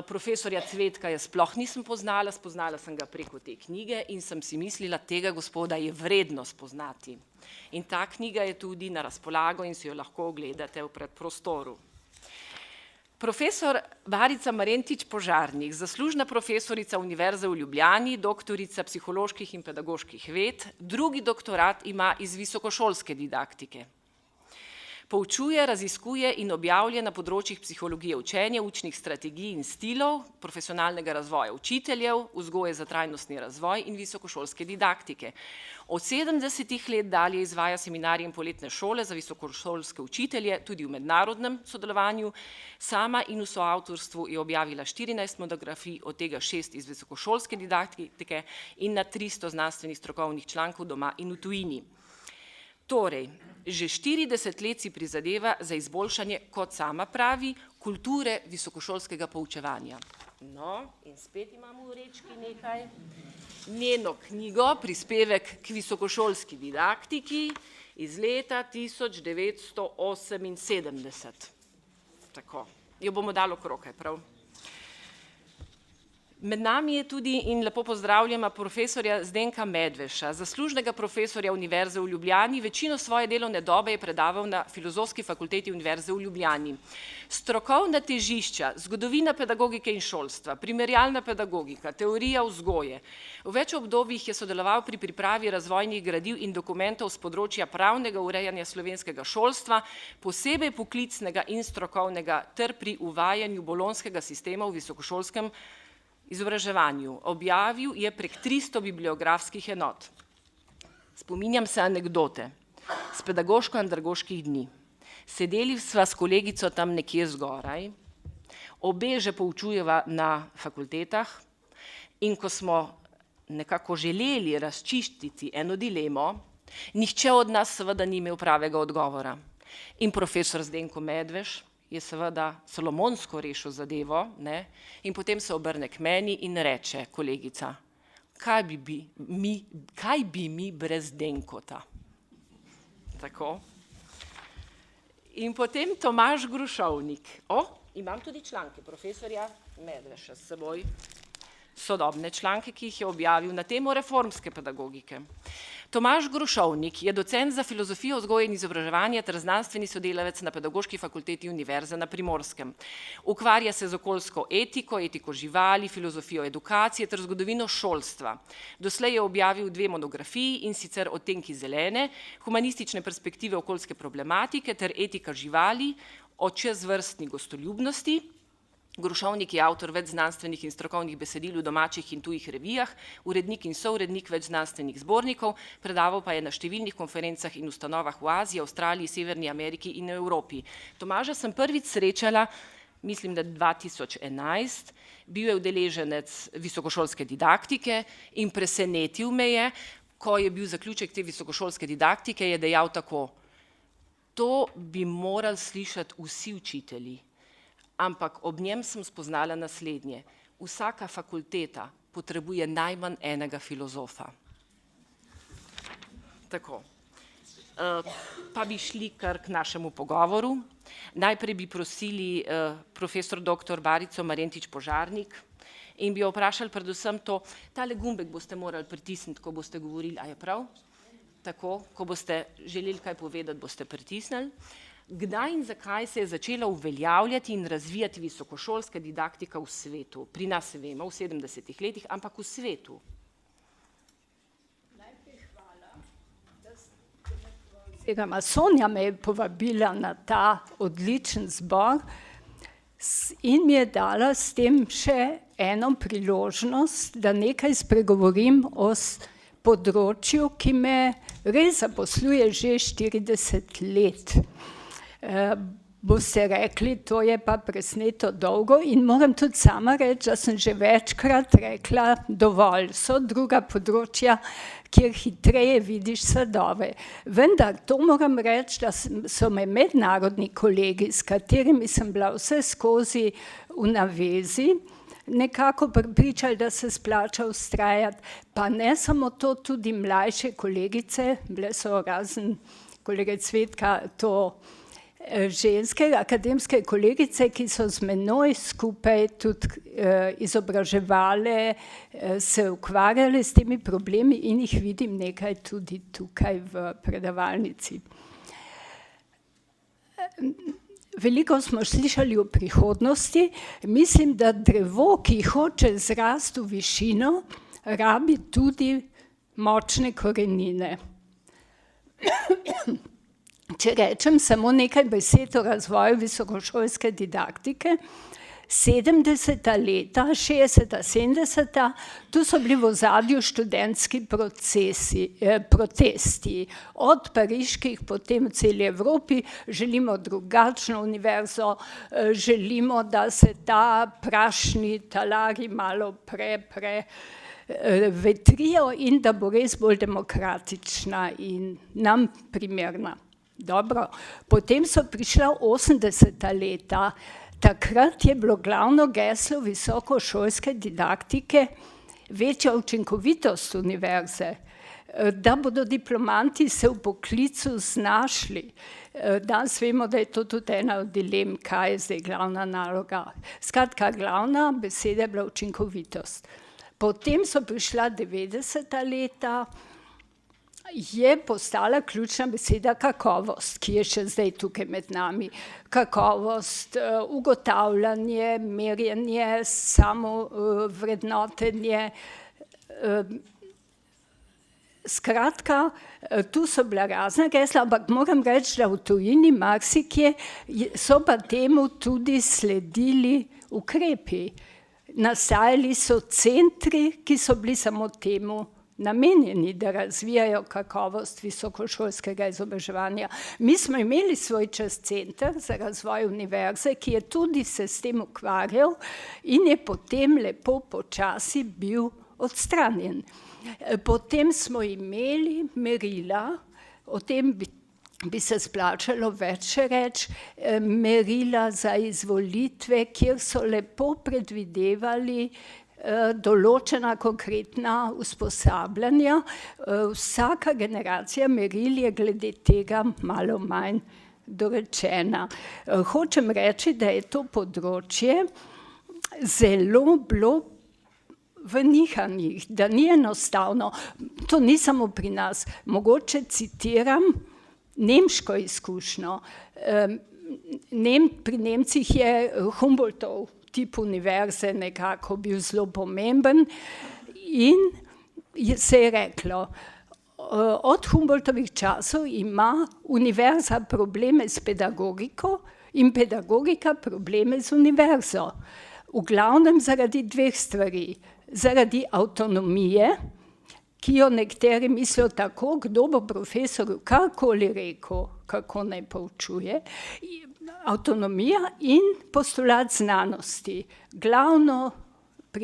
Profesorja Cvetka jaz sploh nisem poznala, spoznala sem ga preko te knjige in sem si mislila, tega gospoda je vredno spoznati. In ta knjiga je tudi na razpolago in si jo lahko ogledate v predprostoru. Profesor Barica Marentič Požarnik, zaslužna profesorica Univerze v Ljubljani, doktorica psiholoških in pedagoških ved, drugi doktorat ima iz visokošolske didaktike. Poučuje, raziskuje in objavlja na področjih psihologije učenja, učnih strategij in stilov, profesionalnega razvoja učiteljev, vzgoje za trajnostni razvoj in visokošolske didaktike. Od 70 let dalje izvaja seminarije in poletne šole za visokošolske učitelje, tudi v mednarodnem sodelovanju. Sama in v soavtorstvu je objavila 14 monografij, od tega 6 iz visokošolske didaktike in na 300 znanstvenih strokovnih člankov doma in v tujini. Torej, že 40 let si prizadeva za izboljšanje, kot sama pravi, kulture visokošolskega poučevanja. No, in spet imamo v vrečki nekaj. Njeno knjigo, prispevek k visokošolski didaktiki iz leta 1978. Tako, jo bomo dali okrog, prav? Med nami je tudi, in lepo pozdravljamo, profesorja Zdenka Medveša, zaslužnega profesorja Univerze v Ljubljani. Večino svoje delovne dobe je predaval na Filozofski fakulteti Univerze v Ljubljani. Strokovna težišča, zgodovina pedagogike in šolstva, primerjalna pedagogika, teorija vzgoje. V več obdobjih je sodeloval pri pripravi razvojnih gradiv in dokumentov z področja pravnega urejanja slovenskega šolstva, posebej poklicnega in strokovnega, ter pri uvajanju bolonjskega sistema v visokošolskem izobraževanju. Objavil je prek 300 bibliografskih enot. Spominjam se anekdote s pedagoško-andragoških dni. Sedeli sva s kolegico tam nekje zgoraj, obe že poučujeva na fakultetah in ko smo nekako želeli razčistiti eno dilemo, nihče od nas seveda ni imel pravega odgovora. In profesor Zdenko Medveš je seveda solomonsko rešil zadevo, ne, in potem se obrne k meni in reče, kolegica, kaj bi mi brez Denkota? Tako. In potem Tomaž Grušovnik. Imam tudi članke profesorja Medveša s seboj, sodobne članke, ki jih je objavil na temo reformske pedagogike. Tomaž Grušovnik je docent za filozofijo vzgoje in izobraževanja ter znanstveni sodelavec na Pedagoški fakulteti Univerze na Primorskem. Ukvarja se z okoljsko etiko, etiko živali, filozofijo edukacije ter zgodovino šolstva. Doslej je objavil 2 monografiji, in sicer Odtenki zelene, humanistične perspektive okoljske problematike ter etika živali, o čezvrstni gostoljubnosti. Grušovnik je avtor več znanstvenih in strokovnih besedil v domačih in tujih revijah, urednik in sourednik več znanstvenih zbornikov, predaval pa je na številnih konferencah in ustanovah v Aziji, Avstraliji, Severni Ameriki in Evropi. Tomaža sem prvič srečala, mislim, da 2011, bil je udeleženec visokošolske didaktike in presenetil me je, ko je bil zaključek te visokošolske didaktike, je dejal tako: to bi morali slišati vsi učitelji. Ampak ob njem sem spoznala naslednje. Vsaka fakulteta potrebuje najmanj enega filozofa. Tako. Pa bi šli kar k našemu pogovoru. Najprej bi prosili profesor dr. Barico Marentič Požarnik in bi jo vprašali predvsem to, tale gumbek boste morali pritisniti, ko boste govorili, a je prav? Tako, ko boste želeli kaj povedati, boste pritisnili. Kdaj in zakaj se je začela uveljavljati in razvijati visokošolska didaktika v svetu? Pri nas se vemo, v 70 letih, ampak v svetu. Najprej hvala, da Sonja me je povabila na ta odličen zbor in mi je dala s tem še eno priložnost, da nekaj spregovorim o področju, ki me res zaposluje že 40 let. Boste rekli, to je pa presneto dolgo, in moram tudi sama reči, da sem že večkrat rekla dovolj. So druga področja, kjer hitreje vidiš sadove. Vendar to moram reči, da so me mednarodni kolegi, s katerimi sem bila vse skozi v navezi, nekako prepričali, da se splača vztrajati. Pa ne samo to, tudi mlajše kolegice, bile so razen kolege Cvetka, to ženske akademske kolegice, ki so z menoj skupaj tudi izobraževale, se ukvarjale s temi problemi in jih vidim nekaj tudi tukaj v predavalnici. Veliko smo slišali o prihodnosti. Mislim, da drevo, ki hoče zrasti v višino, rabi tudi močne korenine. Če rečem samo nekaj besed o razvoju visokošolske didaktike, 70. leta, 60., 70., tu so bili v ozadju študentski protesti. Od pariških, potem v celi Evropi, želimo drugačno univerzo, želimo, da se ta prašni talari malo vetrijo in da bo res bolj demokratična in nam primerna. Dobro, potem so prišla 80. leta. Takrat je bilo glavno geslo visokošolske didaktike večja učinkovitost univerze, da bodo diplomanti se v poklicu znašli. Danes vemo, da je to tudi ena od dilem, kaj je zdaj glavna naloga. Skratka, glavna beseda je bila učinkovitost. Potem so prišla 90. leta, je postala ključna beseda kakovost, ki je še zdaj tukaj med nami. Kakovost, ugotavljanje, merjenje, samovrednotenje. Skratka, tu so bila razna gesla, ampak moram reči, da v tujini marsikje so pa temu tudi sledili ukrepi. Nastajali so centri, ki so bili samo temu namenjeni, da razvijajo kakovost visokošolskega izobraževanja. Mi smo imeli svoj čas center za razvoj univerze, ki je tudi se s tem ukvarjal in je potem lepo počasi bil odstranjen. Potem smo imeli merila, o tem bi se splačalo več reči, merila za izvolitve, kjer so lepo predvidevali določena konkretna usposabljanja. Vsaka generacija meril je glede tega malo manj dorečena. Hočem reči, da je to področje zelo bilo v nihanjih, da ni enostavno. To ni samo pri nas. Mogoče citiram nemško izkušnjo. Pri Nemcih je Humboldtov tip univerze nekako bil zelo pomemben in se je reklo, od Humboldtovih časov ima univerza probleme s pedagogiko in pedagogika probleme z univerzo. V glavnem zaradi dveh stvari. Zaradi avtonomije, ki jo nekateri mislijo tako, kdo bo profesorju karkoli rekel, kako naj poučuje. Avtonomija in postulat znanosti. Glavno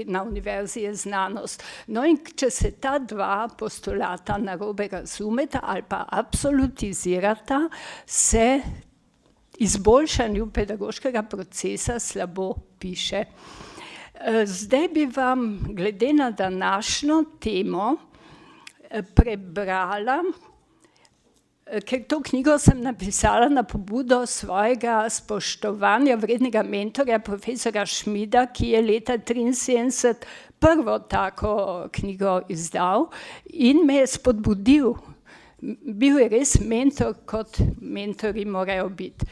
na univerzi je znanost. No in če se ta dva postulata narobe razumeta ali pa absolutizirata, se izboljšanju pedagoškega procesa slabo piše. Zdaj bi vam glede na današnjo temo prebrala, ker to knjigo sem napisala na pobudo svojega spoštovanja vrednega mentorja, profesora Schmida, ki je leta 1973 prvo tako knjigo izdal in me je spodbudil. Bil je res mentor, kot mentori morajo biti.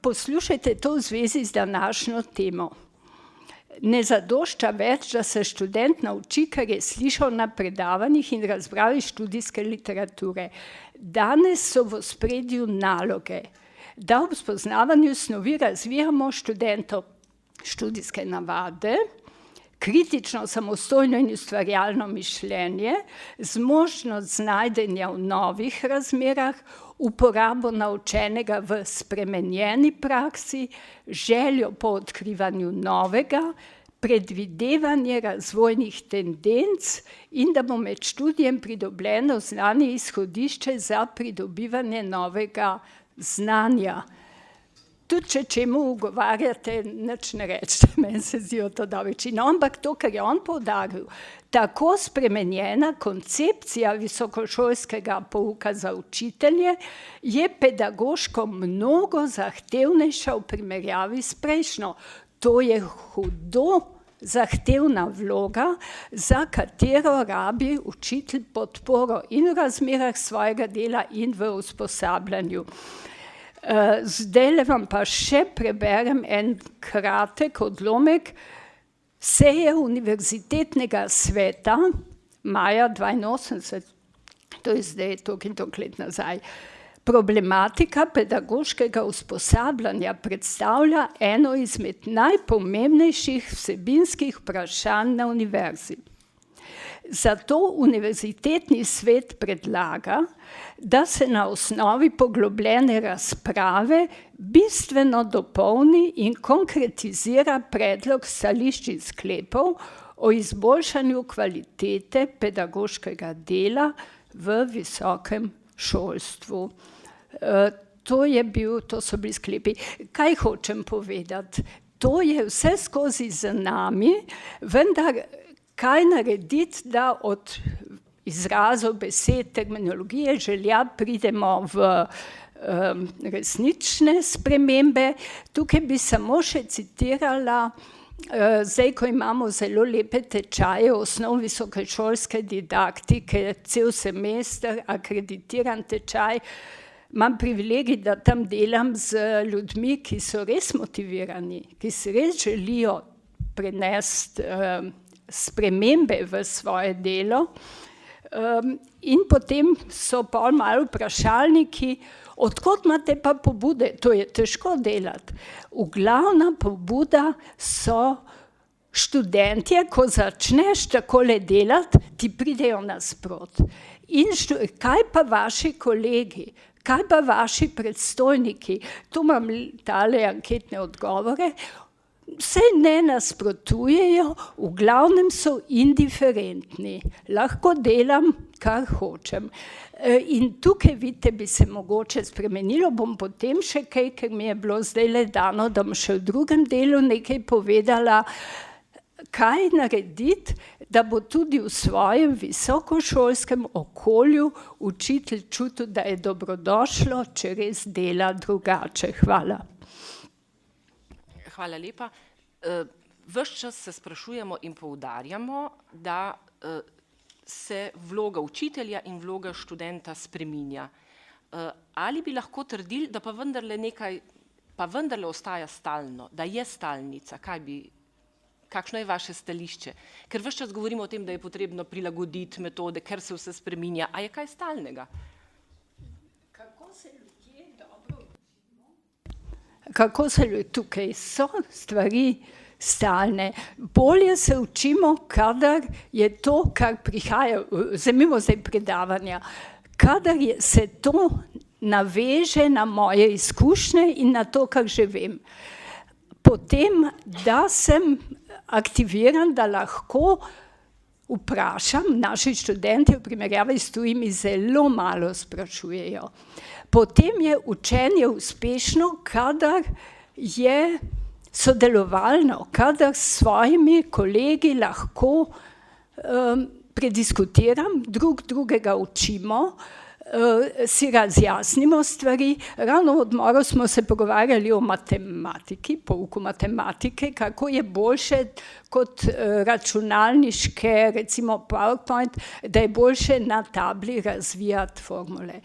Poslušajte to v zvezi z današnjo temo. Ne zadošča več, da se študent nauči, kar je slišal na predavanjih in razbral iz študijske literature. Danes so v ospredju naloge, da v spoznavanju snovi razvijamo študentov študijske navade, kritično, samostojno in ustvarjalno mišljenje, zmožnost znajdenja v novih razmerah, uporabo naučenega v spremenjeni praksi, željo po odkrivanju novega, predvidevanje razvojnih tendenc in da bo med študijem pridobljeno znanje izhodišče za pridobivanje novega znanja. Tudi če čemu ugovarjate, nič ne rečete, meni se zdijo to dobeči. No, ampak to, kar je on poudaril, tako spremenjena koncepcija visokošolskega pouka za učitelje je pedagoško mnogo zahtevnejša v primerjavi s prejšnjo. To je hudo zahtevna vloga, za katero rabi učitelj podporo in v razmerah svojega dela in v usposabljanju. Zdajle vam pa še preberem en kratek odlomek seje Univerzitetnega sveta, maja 82, to je zdaj toliko in toliko let nazaj. Problematika pedagoškega usposabljanja predstavlja eno izmed najpomembnejših vsebinskih vprašanj na univerzi. Zato Univerzitetni svet predlaga, da se na osnovi poglobljene razprave bistveno dopolni in konkretizira predlog stališč in sklepov o izboljšanju kvalitete pedagoškega dela v visokem šolstvu. To so bili sklepi. Kaj hočem povedati? To je vse skozi z nami, vendar kaj narediti, da od izrazov, besed, terminologije, želja pridemo v resnične spremembe. Tukaj bi samo še citirala, zdaj, ko imamo zelo lepe tečaje osnov visokošolske didaktike, cel semester, akreditiran tečaj, imam privilegij, da tam delam z ljudmi, ki so res motivirani, ki si res želijo prenesti spremembe v svoje delo. In potem so pol malo vprašalniki, odkot imate pa pobude, to je težko delati. Glavna pobuda so študentje, ko začneš takole delati, ti pridejo nasprot. In kaj pa vaši kolegi, kaj pa vaši predstojniki, tu imam tale anketne odgovore, saj ne nasprotujejo, v glavnem so indiferentni. Lahko delam, kar hočem. In tukaj, vidite, bi se mogoče spremenilo, bom potem še kaj, ker mi je bilo zdajle dano, da bom še v drugem delu nekaj povedala, kaj narediti, da bo tudi v svojem visokošolskem okolju učitelj čutil, da je dobrodošlo, če res dela drugače. Hvala. Hvala lepa. Ves čas se sprašujemo in poudarjamo, da se vloga učitelja in vloga študenta spreminja. Ali bi lahko trdili, da pa vendarle ostaja stalno, da je stalnica? Kakšno je vaše stališče? Ker ves čas govorimo o tem, da je potrebno prilagoditi metode, ker se vse spreminja. A je kaj stalnega? Kako se tukaj so stvari stalne. Bolje se učimo, kadar je to, kar prihaja, vzemimo zdaj predavanja, kadar se to naveže na moje izkušnje in na to, kar že vem. Potem, da sem aktiviran, da lahko vprašam, naši študenti v primerjavi s tujimi zelo malo sprašujejo. Potem je učenje uspešno, kadar je sodelovalno, kadar s svojimi kolegi lahko prediskutiram, drugega učimo, si razjasnimo stvari. Ravno v odmoru smo se pogovarjali o matematiki, pouku matematike, kako je boljše kot računalniške, recimo PowerPoint, da je boljše na tabli razvijati formule.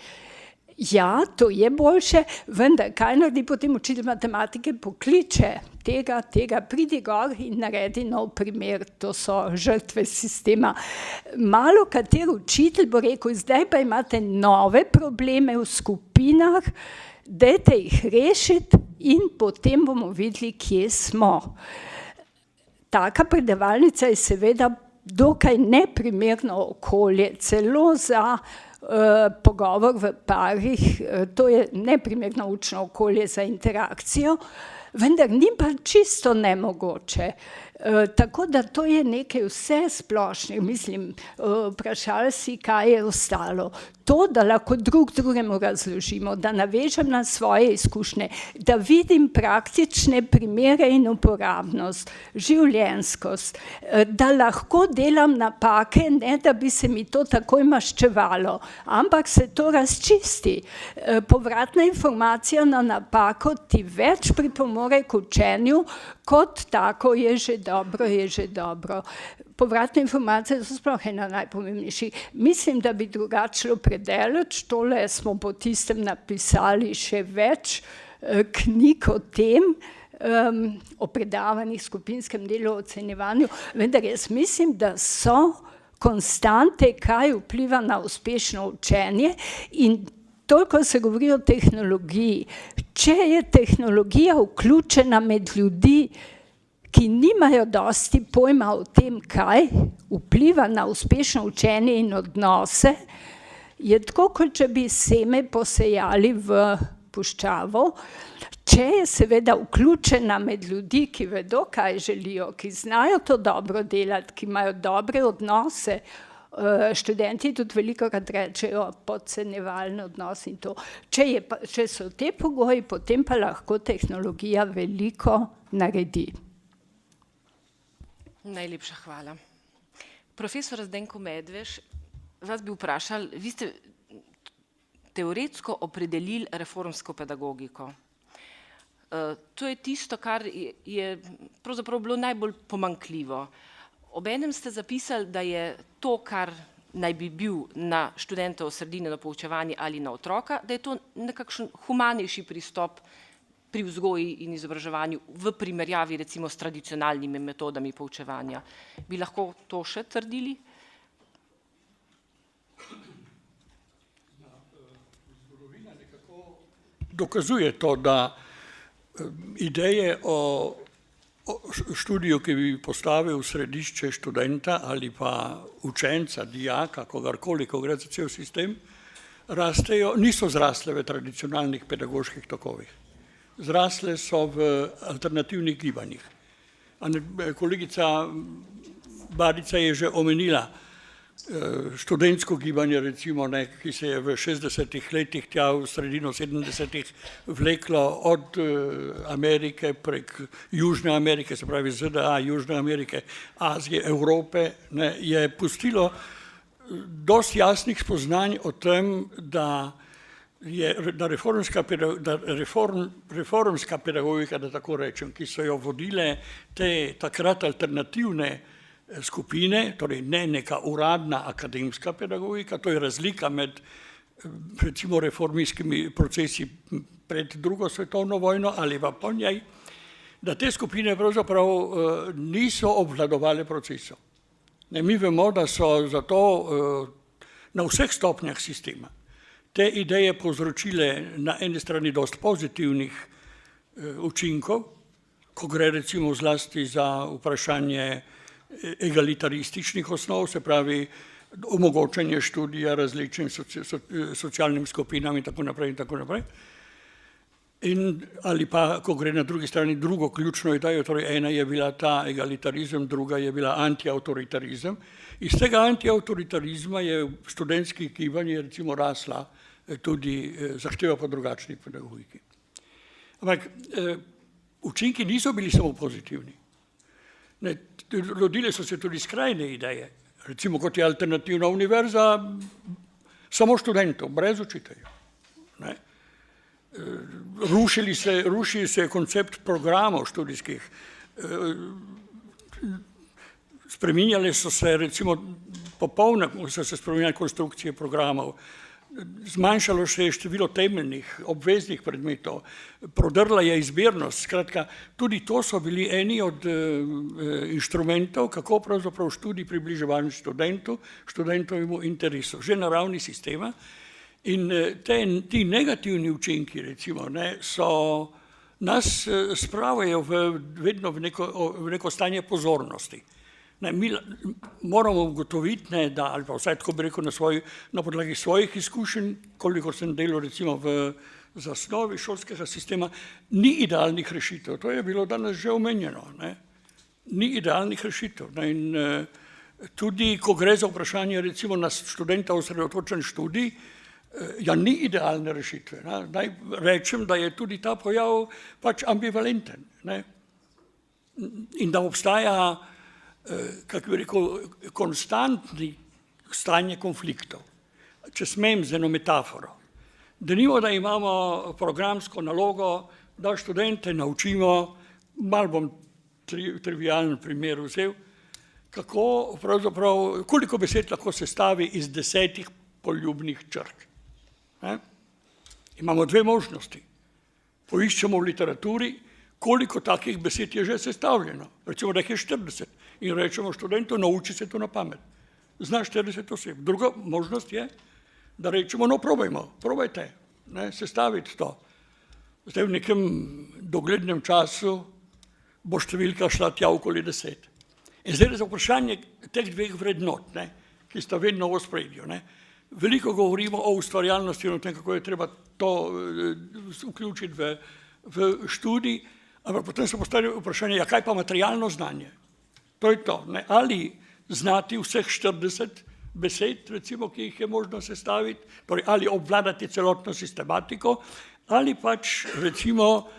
Ja, to je boljše, vendar kaj naredi potem učitelj matematike? Pokliče tega, pridi gor in naredi nov primer, to so žrtve sistema. Malo kater učitelj bo rekel, zdaj pa imate nove probleme v skupinah, dajte jih rešiti in potem bomo videli, kje smo. Taka predavalnica je seveda dokaj neprimerno okolje, celo za pogovor v parih, to je neprimerno učno okolje za interakcijo, vendar ni pa čisto nemogoče. Tako da to je nekaj vse splošnih, mislim, vprašali si, kaj je ostalo. To, da lahko drugemu razložimo, da navežem na svoje izkušnje, da vidim praktične primere in uporabnost, življenjskost, da lahko delam napake, ne da bi se mi to takoj maščevalo, ampak se to razčisti. Povratna informacija na napako ti več pripomore pripomore k učenju, kot tako je že dobro. Povratne informacije so sploh ena najpomembnejših. Mislim, da bi drugače šlo predaleč, tole smo po tistem napisali še več knjig o tem, o predavanjih, skupinskem delu, ocenjevanju, vendar jaz mislim, da so konstante, kaj vpliva na uspešno učenje in toliko se govori o tehnologiji. Če je tehnologija vključena med ljudi, ki nimajo dosti pojma o tem, kaj vpliva na uspešno učenje in odnose, je tako, kot če bi seme posejali v puščavo. Če je seveda vključena med ljudi, ki vedo, kaj želijo, ki znajo to dobro delati, ki imajo dobre odnose, študenti tudi velikokrat rečejo podcenjevalni odnos in to. Če so te pogoji, potem pa lahko tehnologija veliko naredi. Najlepša hvala. Profesor Zdenko Medveš, vas bi vprašali, vi ste teoretsko opredelili reformsko pedagogiko. To je tisto, kar je pravzaprav bilo najbolj pomanjkljivo. Obenem ste zapisali, da je to, kar naj bi bil na študenta osredinjeno poučevanje ali na otroka, da je to nekakšen humanejši pristop pri vzgoji in izobraževanju v primerjavi recimo s tradicionalnimi metodami poučevanja. Bi lahko to še trdili? Zgodovina nekako dokazuje to, da ideje o študiju, ki bi postavil v središče študenta ali pa učenca, dijaka, kogarkoli, ko gre za cel sistem, niso zrasle v tradicionalnih pedagoških tokovih. Zrasle so v alternativnih gibanjih. Kolegica Barica je že omenila študentsko gibanje, recimo, ki se je v 60-ih letih tja v sredino 70-ih vleklo od Amerike prek Južne Amerike, se pravi ZDA, Južne Amerike, Azije, Evrope, je pustilo dosti jasnih spoznanj o tem, da reformska pedagogika, da tako rečem, ki so jo vodile te takrat alternativne skupine, torej ne neka uradna akademska pedagogika, to je razlika med recimo reformskimi procesi pred drugo svetovno vojno ali pa po njej, da te skupine pravzaprav niso obvladovale procesov. Mi vemo, da so zato na vseh stopnjah sistema te ideje povzročile na eni strani dosti pozitivnih učinkov, ko gre recimo zlasti za vprašanje egalitarističnih osnov, se pravi omogočanje študija različnim socialnim skupinam in tako naprej in tako naprej. Ali pa, ko gre na drugi strani drugo ključno idejo, torej ena je bila ta egalitarizem, druga je bila antiautoritarizem. Iz tega antiautoritarizma je v študentskih gibanjih recimo rasla tudi zahteva po drugačni pedagogiki. Ampak učinki niso bili samo pozitivni. Rodile so se tudi skrajne ideje, recimo kot je alternativna univerza samo študentov, brez učiteljev. Rušil se je koncept programov študijskih, spreminjale so se recimo so se spreminjale konstrukcije programov, zmanjšalo se je število temeljnih, obveznih predmetov, prodrla je izbirnost, skratka, tudi to so bili eni od inštrumentov, kako pravzaprav študij približevali študentovemu interesu, že na ravni sistema. In ti negativni učinki, recimo, so nas spravajo vedno v neko stanje pozornosti. Mi moramo ugotoviti, ali pa vsaj tako bi rekel na podlagi svojih izkušenj, koliko sem delal recimo v zasnovi šolskega sistema, ni idealnih rešitev. To je bilo danes že omenjeno. Ni idealnih rešitev. In tudi, ko gre za vprašanje recimo na študenta osredotočen študij, ni idealne rešitve. Naj rečem, da je tudi ta pojav pač ambivalenten. In da obstaja kako bi rekel, konstantni stanje konfliktov. Če smem z eno metaforo. Denimo, da imamo programsko nalogo da študente naučimo, malo bom trivialen primer vzel, kako pravzaprav, koliko besed lahko sestavi iz 10 poljubnih črk. Imamo dve možnosti. Poiščemo v literaturi, koliko takih besed je že sestavljeno. Recimo, da jih je 40 in rečemo študentu, nauči se to na pamet. Zna 40 oseb. Druga možnost je, da rečemo, no probajte, sestaviti to. Zdaj v nekem doglednem času bo številka šla tja okoli 10. In zdaj za vprašanje teh dveh vrednot, ki sta vedno v ospredju. Veliko govorimo o ustvarjalnosti in o tem, kako je treba to vključiti v študij, ampak potem se postavi vprašanje, ja, kaj pa materialno znanje? To je to, ali znati vseh 40 besed, recimo, ki jih je možno sestaviti, torej ali obvladati celotno sistematiko, ali pač, recimo,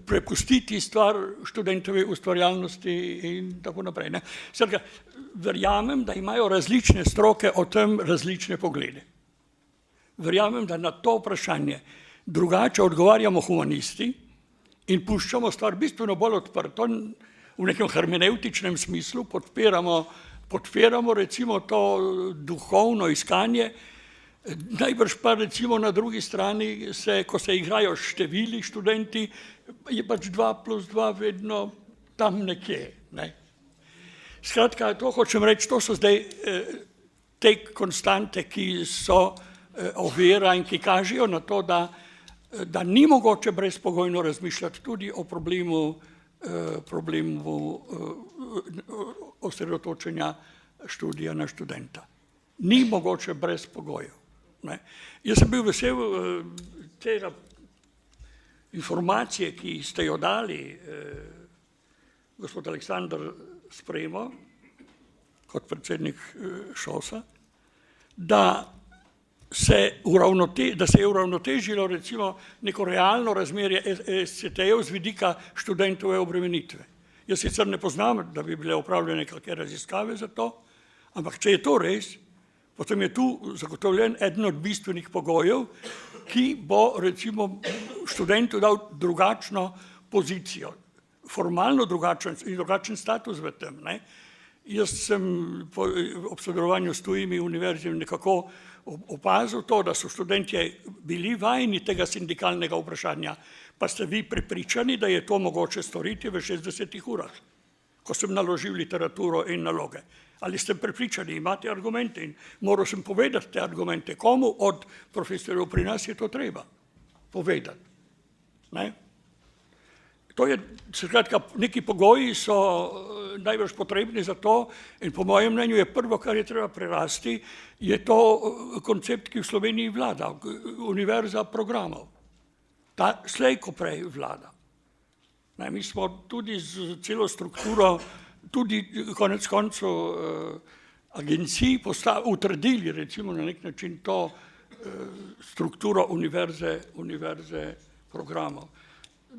prepustiti stvar študentove ustvarjalnosti in tako naprej. Skratka, verjamem, da imajo različne stroke o tem različne poglede. Verjamem, da na to vprašanje drugače odgovarjamo humanisti in puščamo stvar bistveno bolj odprto, v nekem hermeneutičnem smislu, podpiramo recimo to duhovno iskanje. Najbrž pa recimo na drugi strani, ko se igrajo števili študenti, je pač 2 + 2 vedno tam nekje. Skratka, to hočem reči, to so zdaj te konstante, ki so ovira in ki kažejo na to, da ni mogoče brezpogojno razmišljati tudi o problemu osredotočenja študija na študenta. Ni mogoče brez pogojev. Jaz sem bil vesel tega informacije, ki ste jo dali, gospod Aleksandar Spremo, kot predsednik ŠOS-a, da se je uravnotežilo recimo neko realno razmerje SCT-jev z vidika študentove obremenitve. Jaz sicer ne poznam, da bi bile opravljene kakšne raziskave za to, ampak če je to res, potem je tu zagotovljen eden od bistvenih pogojev, ki bo recimo študentu dal drugačno pozicijo, formalno drugačen status v tem. Jaz sem ob sodelovanju s tujimi univerzami nekako opazil to, da so študentje bili vajeni tega sindikalnega vprašanja, pa ste vi prepričani, da je to mogoče storiti v 60 urah, ko sem naložil literaturo in naloge. Ali ste prepričani, imate argumente in moral sem povedati te argumente. Komu od profesorjev pri nas je to treba povedati? To je, skratka, neki pogoji so najbrž potrebni za to in po mojem mnenju je prvo, kar je treba prerasti, je to koncept, ki v Sloveniji vlada, univerza programov. Ta slej ko prej vlada. Mi smo tudi z celo strukturo, tudi konec koncev agencij utrdili recimo na nek način to strukturo univerze programov.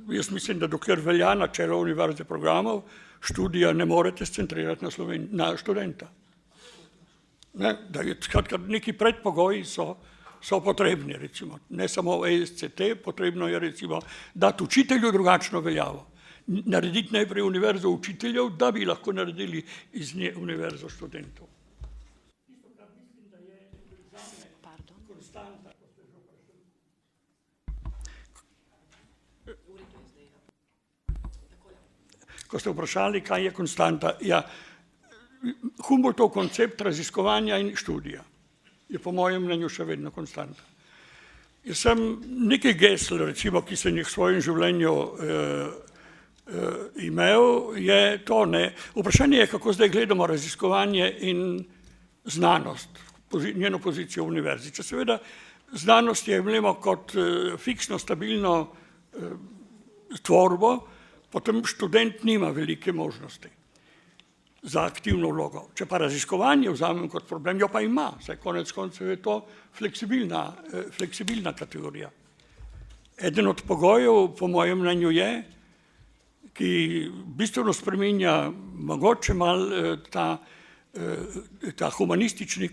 Jaz mislim, da dokler velja načelo univerze programov, študija ne morete scentrirati na študenta. Skratka, neki predpogoji so potrebni, recimo. Ne samo ESCT, potrebno je recimo dati učitelju drugačno veljavo. Narediti najprej univerzo učiteljev, da bi lahko naredili iz nje univerzo študentov. Tisto, kar mislim, da je zame konstanta, ko ste vprašali, kaj je konstanta. Ja, Humboldtov koncept raziskovanja in študija je po mojem mnenju še vedno konstanta. Jaz sem nekaj gesel, recimo, ki sem jih v svojem življenju imel, je to, vprašanje je, kako zdaj gledamo raziskovanje in znanost, njeno pozicijo v univerzi. Če seveda znanost jemljemo kot fiksno, stabilno tvorbo, potem študent nima velike možnosti za aktivno vlogo. Če pa raziskovanje vzamem kot problem, jo pa ima, saj konec koncev je to fleksibilna kategorija. Eden od pogojev, po mojem mnenju, je, ki bistveno spreminja mogoče malo ta humanistični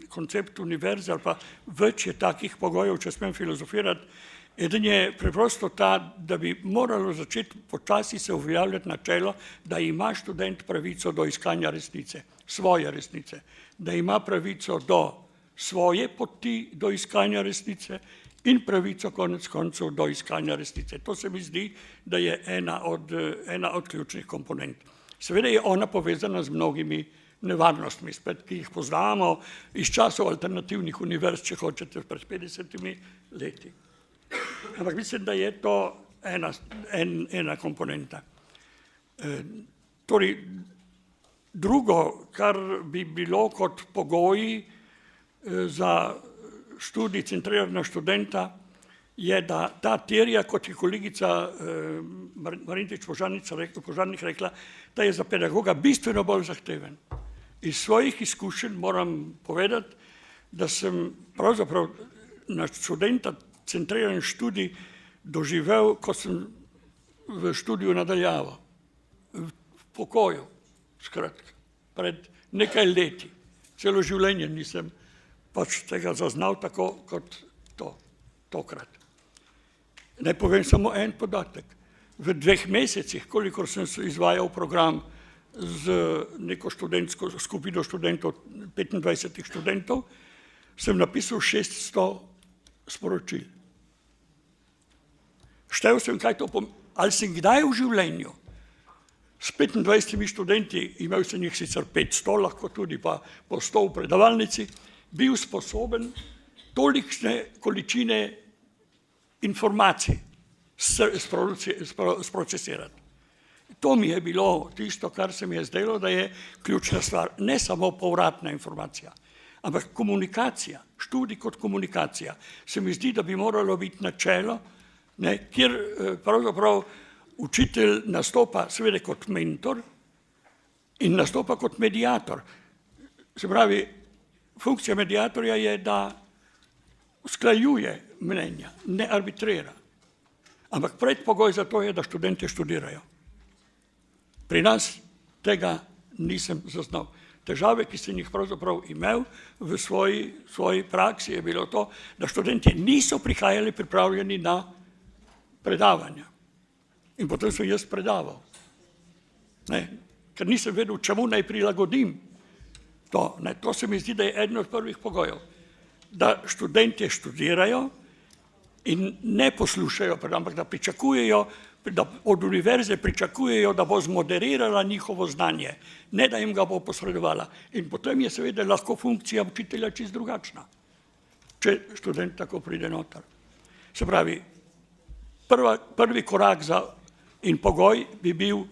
koncept univerze ali pa več je takih pogojev, če smem filozofirati, Eden je preprosto ta, da bi moralo začeti počasi se uveljavljati načelo, da ima študent pravico do iskanja resnice, svoje resnice, da ima pravico do svoje poti do iskanja resnice in pravico konec koncev do iskanja resnice. To se mi zdi, da je ena od ključnih komponent. Seveda je ona povezana z mnogimi nevarnostmi, spet, ki jih poznamo iz časov alternativnih univerz, če hočete, pred 50 leti. Ampak mislim, da je to ena komponenta. Torej, drugo, kar bi bilo kot pogoji za študij centriranega študenta, je, da ta terja, kot je kolegica Marinčič Požarnik rekla, da je za pedagoga bistveno bolj zahteven. Iz svojih izkušenj moram povedati, da sem pravzaprav na študenta centriran študij doživel, ko sem v študiju nadaljavo, v pokoju, skratka, pred nekaj leti. Celo življenje nisem pač tega zaznal tako kot tokrat. Naj povem samo en podatek. V 2 mesecih, kolikor sem izvajal program z neko študentsko skupino študentov, 25 študentov, sem napisal 600 sporočil. Štel sem, kaj to pomeni, ali sem kdaj v življenju s 25 študenti, imel sem jih sicer 500, lahko tudi pa po 100 v predavalnici, bil sposoben tolikšne količine informacij sprocesirati. To mi je bilo tisto, kar se mi je zdelo, da je ključna stvar. Ne samo povratna informacija, ampak komunikacija, študij kot komunikacija. Se mi zdi, da bi moralo biti načelo, kjer pravzaprav učitelj nastopa seveda kot mentor in nastopa kot mediator. Se pravi, funkcija mediatorja je, da usklajuje mnenja, ne arbitrira. Ampak predpogoj za to je, da študentje študirajo. Pri nas tega nisem zaznal. Težave, ki sem jih pravzaprav imel v svoji praksi, je bilo to, da študentje niso prihajali pripravljeni na predavanja. In potem sem jaz predaval. Ker nisem vedel, čemu naj prilagodim to. To se mi zdi, da je eden od prvih pogojev. Da študentje študirajo in ne poslušajo, ampak da pričakujejo, da od univerze pričakujejo, da bo zmoderirala njihovo znanje, ne da jim ga bo posredovala. In potem je seveda lahko funkcija učitelja čisto drugačna, če študent tako pride noter. Se pravi, prvi korak in pogoj bi bil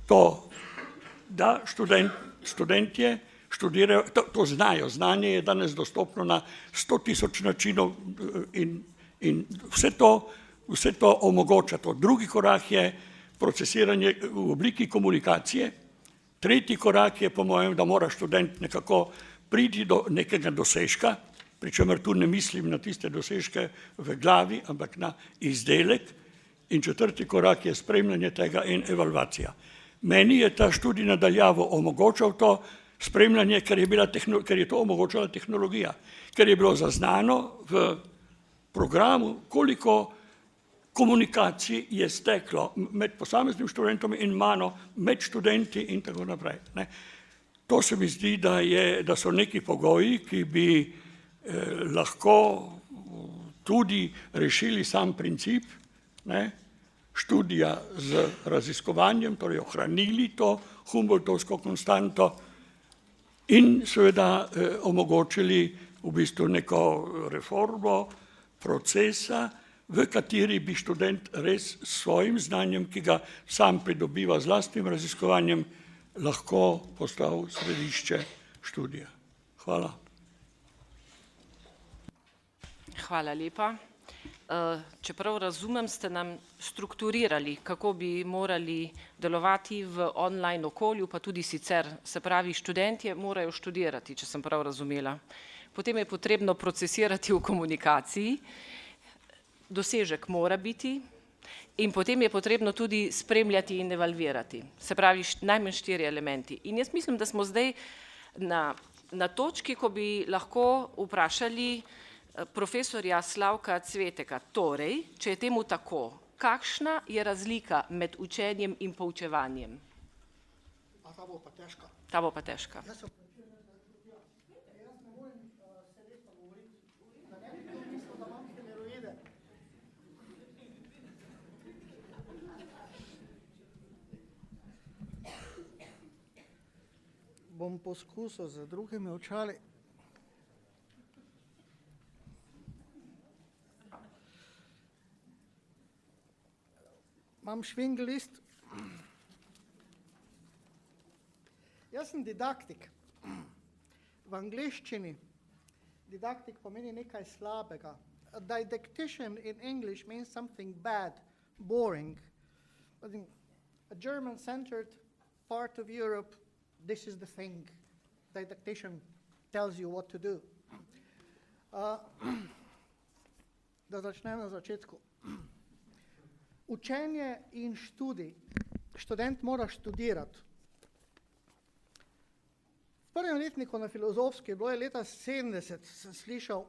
to, da študentje študirajo, to znajo, znanje je danes dostopno na 100.000 načinov in vse to omogoča to. Drugi korak je procesiranje v obliki komunikacije. Tretji korak je, po mojem, da mora študent nekako priti do nekega dosežka, pri čemer tu ne mislim na tiste dosežke v glavi, ampak na izdelek. In četrti korak je spremljanje tega in evalvacija. Meni je ta študij nadaljavo omogočal to spremljanje, ker je to omogočala tehnologija, ker je bilo zaznano v programu, koliko komunikacij je steklo med posameznim študentom in mano, med študenti in tako naprej. To se mi zdi, da so neki pogoji, ki bi lahko tudi rešili sam princip študija z raziskovanjem, torej ohranili to Humboldtovsko konstanto in seveda omogočili v bistvu neko reformo procesa, v kateri bi študent res s svojim znanjem, ki ga sam pridobiva z lastnim raziskovanjem, lahko postal središče študija. Hvala. Hvala lepa. Čeprav razumem, ste nam strukturirali, kako bi morali delovati v online okolju, pa tudi sicer, se pravi, študentje morajo študirati, če sem prav razumela. Potem je potrebno procesirati v komunikaciji, dosežek mora biti in potem je potrebno tudi spremljati in evalvirati. Se pravi, najmanj 4 elementi. In jaz mislim, da smo zdaj na točki, ko bi lahko vprašali profesorja Slavka Cveteka. Torej, če je temu tako, kakšna je razlika med učenjem in poučevanjem? Ta bo pa težka. Ta bo pa težka. Bom poskusil z drugimi očali. Imam švinglist. Jaz sem didaktik. V angleščini didaktik pomeni nekaj slabega. A didactician in English means something bad, boring. A German-centered part of Europe, this is the thing. Didactician tells you what to do. Da začnem na začetku. Učenje in študij. Študent mora študirati. V prvem letniku na filozofski, bilo je leta 70, sem slišal,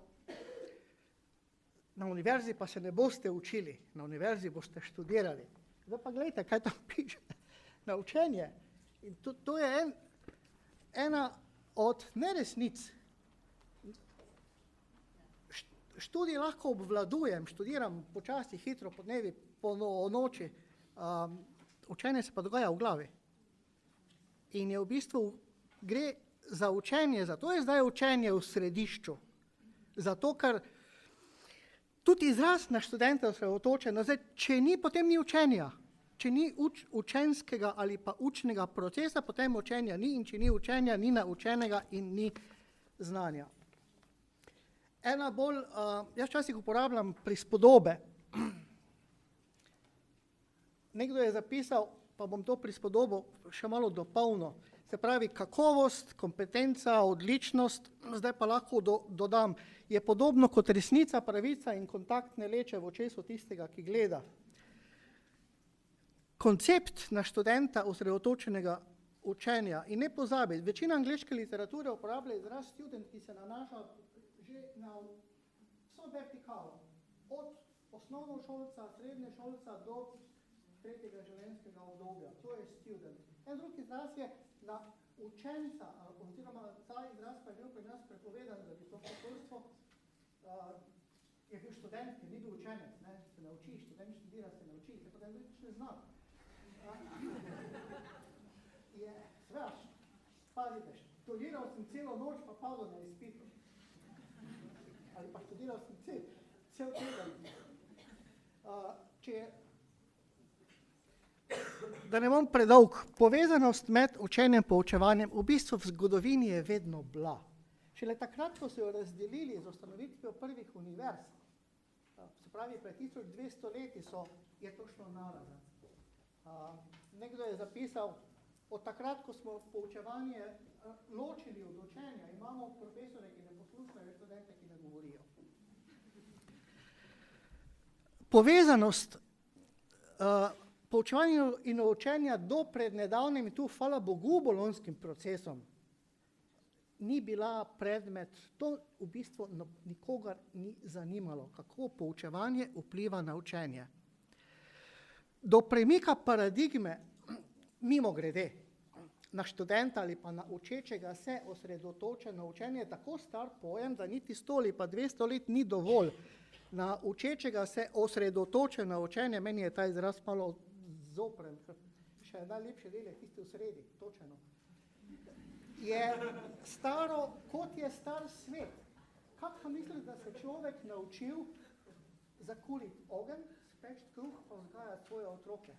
na univerzi pa se ne boste učili, na univerzi boste študirali. Zdaj pa gledajte, kaj tam piše. Na učenje. In to je ena od neresnic. Študij lahko obvladujem, študiram počasi, hitro, po dnevi, po noči. Učenje se pa dogaja v glavi. In je v bistvu gre za učenje, zato je zdaj učenje v središču. Zato, ker tudi izraz na študenta osredotočen, zdaj, če ni, potem ni učenja. Če ni učenskega ali pa učnega procesa, potem učenja ni, in če ni učenja, ni naučenega in ni znanja. Ena bolj, jaz včasih uporabljam prispodobe. Nekdo je zapisal, pa bom to prispodobo še malo dopolnil, se pravi kakovost, kompetenca, odličnost, zdaj pa lahko dodam, je podobno kot resnica, pravica in kontakt ne leče v očesu tistega, ki gleda. Koncept na študenta osredotočenega učenja in ne pozabiti, večina angleške literature uporablja izraz student, ki se nanaša že na vso vertikalo, od osnovnošolca, srednješolca do tretjega življenjskega obdobja. To je student. En drug izraz je na učenca, oziroma ta izraz pa je bil pri nas prepovedan za visokošolstvo, je bil študent, ki ni bil učenec, ne? Se nauči, študent študira, se nauči, se potem ne zna. Je, svež, pazite, študiral sem celo noč, pa padel na izpitu. Ali pa študiral sem cel teden. Da ne bom predolg, povezanost med učenjem in poučevanjem v bistvu v zgodovini je vedno bila. Šele takrat, ko so jo razdelili z ustanovitvijo prvih univerz, se pravi pred 1200 leti je to šlo narazen. Nekdo je zapisal, od takrat, ko smo poučevanje ločili od učenja, imamo profesore, ki ne poslušajo, študente, ki ne govorijo. Povezanost poučevanja in učenja do pred nedavnim, tu hvala Bogu, bolonjskim procesom, ni bila predmet, to v bistvu nikogar ni zanimalo, kako poučevanje vpliva na učenje. Do premika paradigme, mimogrede, na študenta ali pa na učečega se osredotoča na učenje je tako star pojem, da niti 100 ali pa 200 let ni dovolj. Na učečega se osredotoča na učenje, meni je ta izraz malo zopren, še najlepši del je tisti v sredi, točeno. Je staro, kot je star svet. Kako mislite, da se človek naučil zakuriti ogenj, speči kruh, pa vzgajati svoje otroke?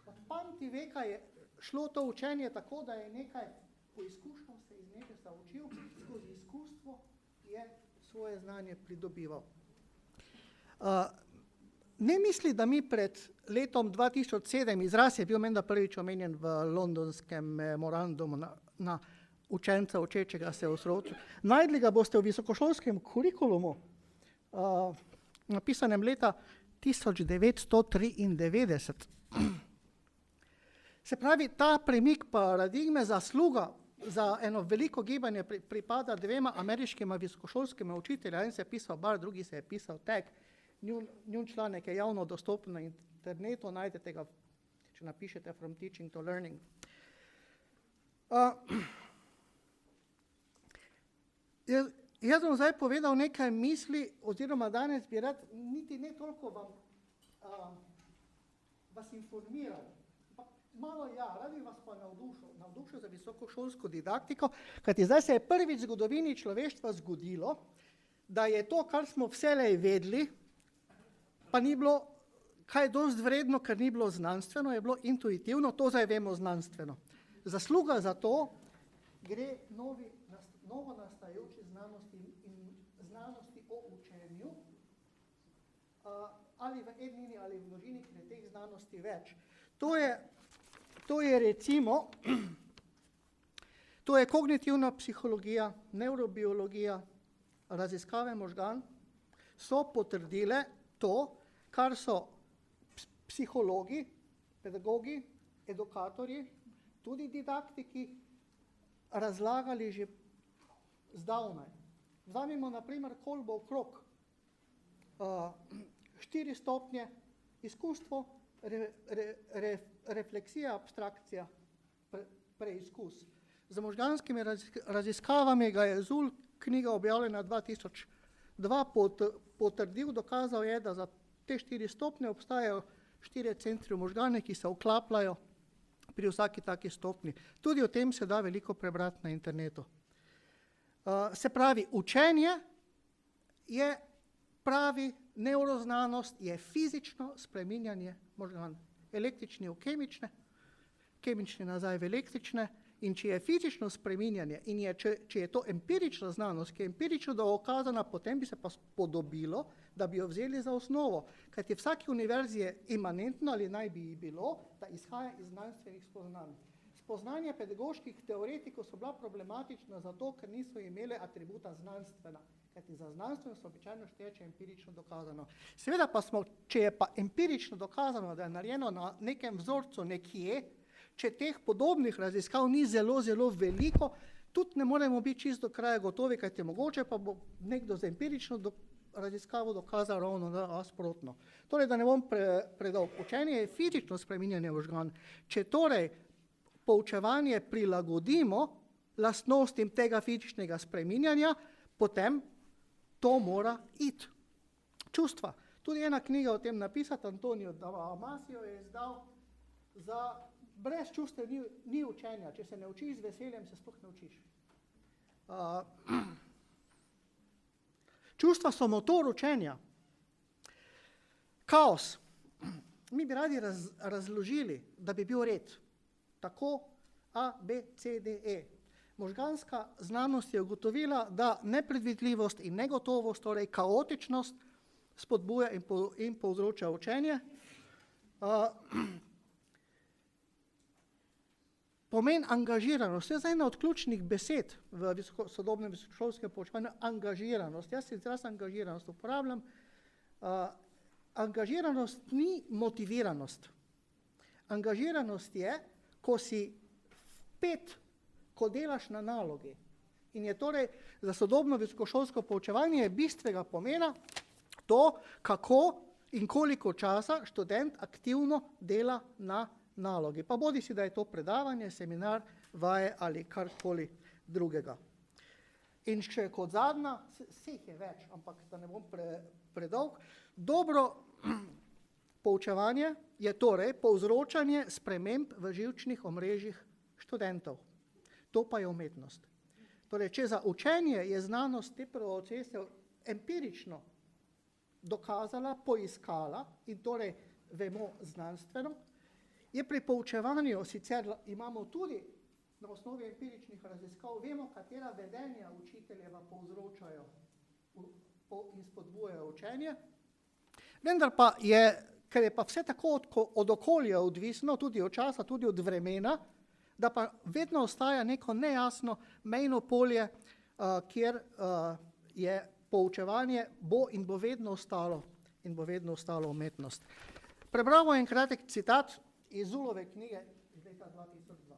Od pameti veka je šlo to učenje tako, da je nekaj poizkušal se iz nečesa učil, skozi izkustvo je svoje znanje pridobival. Ne misli, da mi pred letom 2007, izraz je bil menda prvič omenjen v londonskem memorandumu na učenca učečega se osredotoča. Najdli ga boste v visokošolskem kurikulumu, napisanem leta 1993. Se pravi, ta premik paradigme, zasluga za eno veliko gibanje pripada dvema ameriškima visokošolskima učitelja, en se je pisal Bar, drugi se je pisal Tag. Njun članek je javno dostopen na internetu, najdete ga, če napišete From Teaching to Learning. Jaz bom zdaj povedal nekaj misli, oziroma danes bi rad niti ne toliko vas informiral, malo rad bi vas pa navdušil za visokošolsko didaktiko, kajti zdaj se je prvič v zgodovini človeštva zgodilo, da je to, kar smo vselej vedeli, pa ni bilo kaj dosti vredno, ker ni bilo znanstveno, je bilo intuitivno, to zdaj vemo znanstveno. Zasluga za to gre novo nastajajoči znanosti in znanosti o učenju, ali v ednini ali v množini, ker je teh znanosti več. To je recimo, to je kognitivna psihologija, nevrobiologija, raziskave možgan, so potrdile to, kar so psihologi, pedagogi, edukatorji, tudi didaktiki razlagali že zdavnaj. Vzamimo na primer Kolbov krog, 4 stopnje, izkustvo, refleksija, abstrakcija, preizkus. Z možganskimi raziskavami ga je Zul, knjiga objavljena 2002, potrdil, dokazal je, da za te 4 stopnje obstajajo 4 centri v možgane, ki se vklapljajo pri vsaki taki stopni. Tudi o tem se da veliko prebrati na internetu. Se pravi, učenje je pravi nevroznanost, je fizično spreminjanje možgan. Električni v kemične, kemični nazaj v električne, in če je fizično spreminjanje in če je to empirična znanost, ki je empirično dokazana, potem bi se pa spodobilo, da bi jo vzeli za osnovo. Kajti vsaki univerzi je imanentno, ali naj bi ji bilo, da izhaja iz znanstvenih spoznanj. Spoznanja pedagoških teoretikov so bila problematična zato, ker niso imele atributa znanstvena. Kajti za znanstveno se običajno šteje, če je empirično dokazano. Seveda pa če je pa empirično dokazano, da je narejeno na nekem vzorcu nekje, če teh podobnih raziskav ni zelo, zelo veliko, tudi ne moremo biti čisto do kraja gotovi, kajti mogoče pa bo nekdo z empirično raziskavo dokazal ravno nasprotno. Torej, da ne bom predolg. Učenje je fizično spreminjanje možgan. Če torej poučevanje prilagodimo lastnostim tega fizičnega spreminjanja, potem to mora iti. Čustva. Tudi ena knjiga o tem napisati, Antonio Damasio je izdal za brez čustev ni učenja. Če se ne učiš z veseljem, se sploh ne učiš. Čustva so motor učenja. Kaos. Mi bi radi razložili, da bi bil red. Tako A, B, C, D, E. Možganska znanost je ugotovila, da nepredvidljivost in negotovost, torej kaotičnost, spodbuja in povzroča učenje. Pomen angažiranosti, to je ena od ključnih besed v sodobnem visokošolskem poučevanju, angažiranost. Jaz izraz angažiranost uporabljam. Angažiranost ni motiviranost. Angažiranost je, ko si vpet, ko delaš na nalogi. In je torej za sodobno visokošolsko poučevanje bistvenega pomena to, kako in koliko časa študent aktivno dela na nalogi. Pa bodi si, da je to predavanje, seminar, vaje ali karkoli drugega. In še kot zadnja, vseh je več, ampak da ne bom predolg, dobro poučevanje je torej povzročanje sprememb v živčnih omrežjih študentov. To pa je umetnost. Torej, če za učenje je znanost te procese empirično dokazala, poiskala in torej vemo znanstveno, je pri poučevanju, sicer imamo tudi na osnovi empiričnih raziskav, vemo, katera vedenja učiteljeva povzročajo in spodbujajo učenje, vendar pa je, ker je pa vse tako od okolja odvisno, tudi od časa, tudi od vremena, da pa vedno ostaja neko nejasno mejno polje, kjer je poučevanje bo in bo vedno ostalo umetnost. Prebral bom en kratek citat iz Zulove knjige iz leta 2002.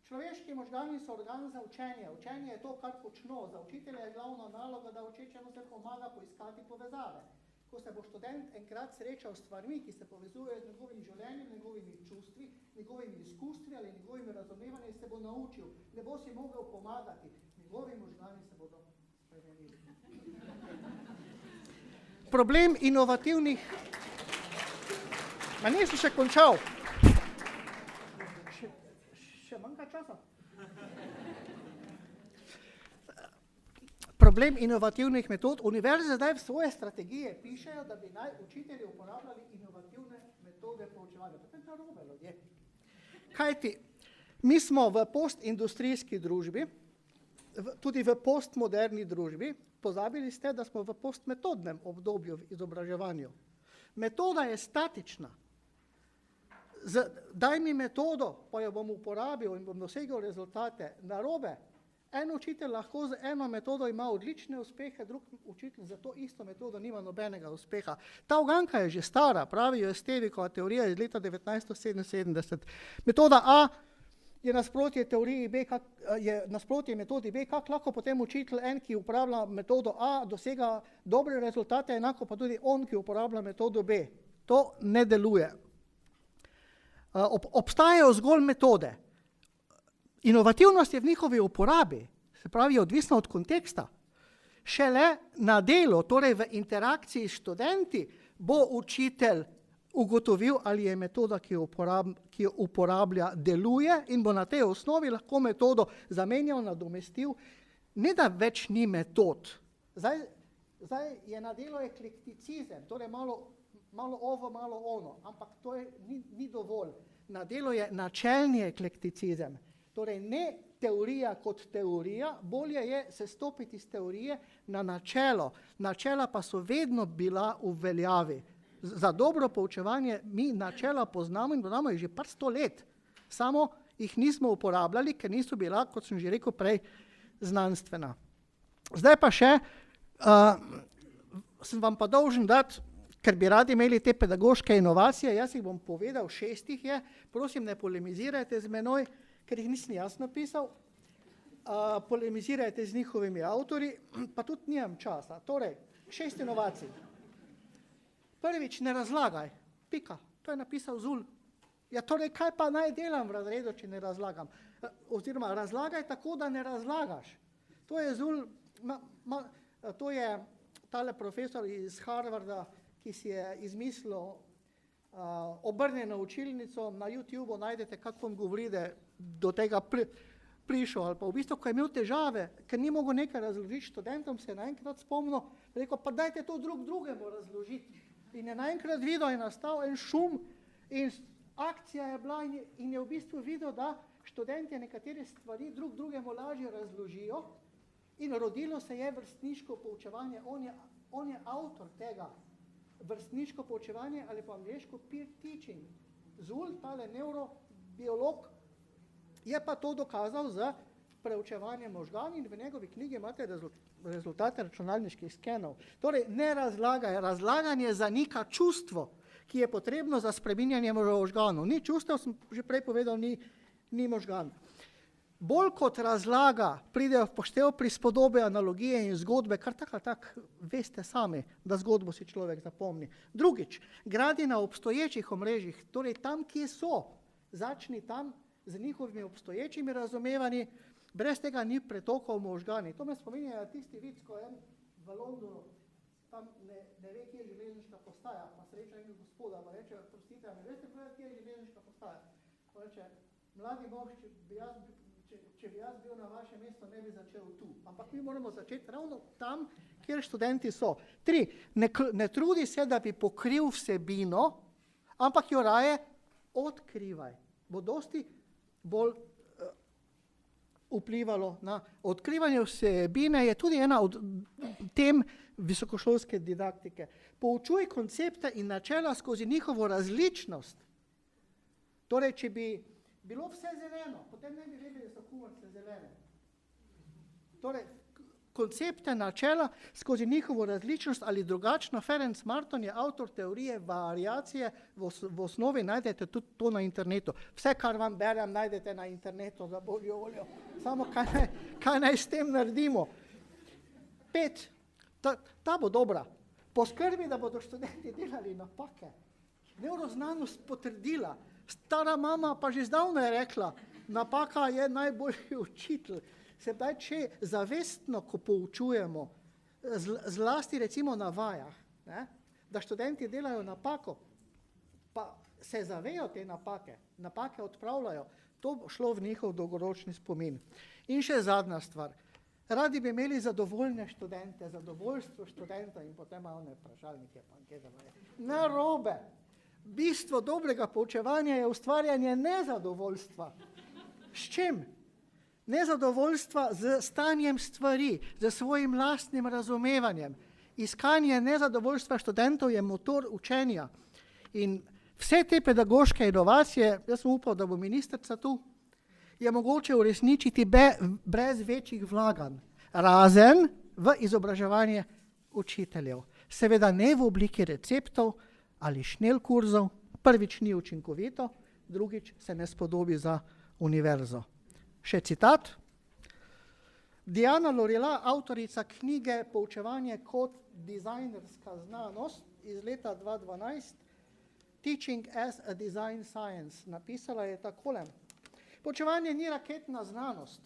Človeški možgani so organ za učenje. Učenje je to, kar počno. Za učitelja je glavna naloga, da učečemu se pomaga poiskati povezave. Ko se bo študent enkrat srečal s stvarmi, ki se povezujejo z njegovim življenjem, njegovimi čustvi, njegovimi izkustvi ali njegovimi razumevanji, se bo naučil. Ne bo si mogel pomagati. Njegovi možgani se bodo spremenili. Problem inovativnih... Ma nisem še končal. Še manjka časa. Problem inovativnih metod. Univerze zdaj v svoje strategije pišejo, da bi naj učitelji uporabljali inovativne metode poučevanja. To je narobe, ljudje. Kajti, mi smo v postindustrijski družbi, tudi v postmoderni družbi, pozabili ste, da smo v postmetodnem obdobju v izobraževanju. Metoda je statična. Daj mi metodo, pa jo bom uporabil in bom dosegel rezultate. Narobe. En učitelj lahko z eno metodo ima odlične uspehe, drug učitelj za to isto metodo nima nobenega uspeha. Ta uganka je že stara, pravijo Estevikova teorija iz leta 1977. Metoda A je nasprotje teoriji B, je nasprotje metodi B, kako lahko potem učitelj en, ki uporablja metodo A, dosega dobre rezultate, enako pa tudi on, ki uporablja metodo B. To ne deluje. Obstajajo zgolj metode. Inovativnost je v njihovi uporabi, se pravi, je odvisna od konteksta. Šele na delu, torej v interakciji s študenti, bo učitelj ugotovil, ali je metoda, ki jo uporablja, deluje in bo na tej osnovi lahko metodo zamenjal, nadomestil. Ne da več ni metod. Zdaj je na delu eklekticizem, torej malo ovo, malo ono, ampak to ni dovolj. Na delu je načelni eklekticizem. Torej ne teorija kot teorija, bolje je sestopiti iz teorije na načelo. Načela pa so vedno bila v veljavi. Za dobro poučevanje mi načela poznamo in poznamo jih že par 100 let. Samo jih nismo uporabljali, ker niso bila, kot sem že rekel prej, znanstvena. Zdaj pa še, sem vam pa dolžen dati, ker bi radi imeli te pedagoške inovacije, jaz jih bom povedal, 6 jih je, prosim ne polemizirajte z menoj, ker jih nisem jaz napisal, polemizirajte z njihovimi avtorji, pa tudi nimam časa. Torej, 6 inovacij. Prvič, ne razlagaj, pika, to je napisal Zul. Ja, torej, kaj pa naj delam v razredu, če ne razlagam? Oziroma, razlagaj tako, da ne razlagaš. To je Zul, to je tale profesor iz Harvarda, ki si je izmislil obrnjeno učilnico, na YouTubeu najdete, kako vam govori, da do tega prišel, ali pa v bistvu, ko je imel težave, ker ni mogel nekaj razložiti študentom, se je naenkrat spomnil, rekel, pa dajte to drugemu razložiti. In je naenkrat videl, je nastal en šum in akcija je bila in je v bistvu videl, da študentje nekatere stvari drugemu lažje razložijo in rodilo se je vrstniško poučevanje. On je avtor tega. Vrstniško poučevanje ali pa angleško peer teaching. Zul, tale neurobiolog, je pa to dokazal z preučevanjem možgan in v njegovi knjigi imate rezultate računalniških skenov. Torej, ne razlagaj, razlaganje zanika čustvo, ki je potrebno za spreminjanje možganov. Ni čustev, sem že prej povedal, ni možgan. Bolj kot razlaga, pridejo v poštev prispodobe, analogije in zgodbe, kar tak veste sami, da zgodbo si človek zapomni. Drugič, gradi na obstoječih omrežjih, torej tam, kje so, začni tam z njihovimi obstoječimi razumevanji, brez tega ni pretokov možgani. To me spominja tisti vic, ko en v Londonu, tam ne ve, kje je železniška postaja, pa sreča enega gospoda, pa reče, prostite, ne veste, kje je železniška postaja? Pa reče, mladi mož, če bi jaz bil na vašem mestu, ne bi začel tu. Ampak mi moramo začeti ravno tam, kjer študenti so. 3. Ne trudi se, da bi pokril vsebino, ampak jo raje odkrivaj. Bo dosti bolj vplivalo na odkrivanje vsebine, je tudi ena od tem visokošolske didaktike. Poučuj koncepte in načela skozi njihovo različnost. Torej, če bi bilo vse zeleno, potem ne bi vedeli, da so kumarice zelene. Torej, koncepte, načela skozi njihovo različnost ali drugačno. Ferenc Marton je avtor teorije variacije, v osnovi najdete tudi to na internetu. Vse, kar vam berem, najdete na internetu, za božjo voljo. Samo kaj naj s tem naredimo? 5. Ta bo dobra. Poskrbi, da bodo študenti delali napake. Neuroznanost potrdila. Stara mama pa že zdavnaj rekla, napaka je najboljši učitelj. Se pravi, če zavestno, ko poučujemo, zlasti recimo na vajah, ne, da študenti delajo napako, pa se zavejo te napake odpravljajo, to bo šlo v njihov dolgoročni spomin. In še zadnja stvar. Radi bi imeli zadovoljne študente, zadovoljstvo študenta in potem one vprašalnike. Narobe. Bistvo dobrega poučevanja je ustvarjanje nezadovoljstva. S čim? Nezadovoljstva z stanjem stvari, z svojim lastnim razumevanjem. Iskanje nezadovoljstva študentov je motor učenja. In vse te pedagoške inovacije, jaz sem upal, da bo ministrica tu, je mogoče uresničiti brez večjih vlaganj, razen v izobraževanje učiteljev. Seveda ne v obliki receptov ali šnelkurzov, prvič ni učinkovito, drugič se ne spodobi za univerzo. Še citat. Diana Laurila, avtorica knjige Poučevanje kot dizajnerska znanost iz leta 2012, Teaching as a Design Science, napisala je takole. Poučevanje ni raketna znanost.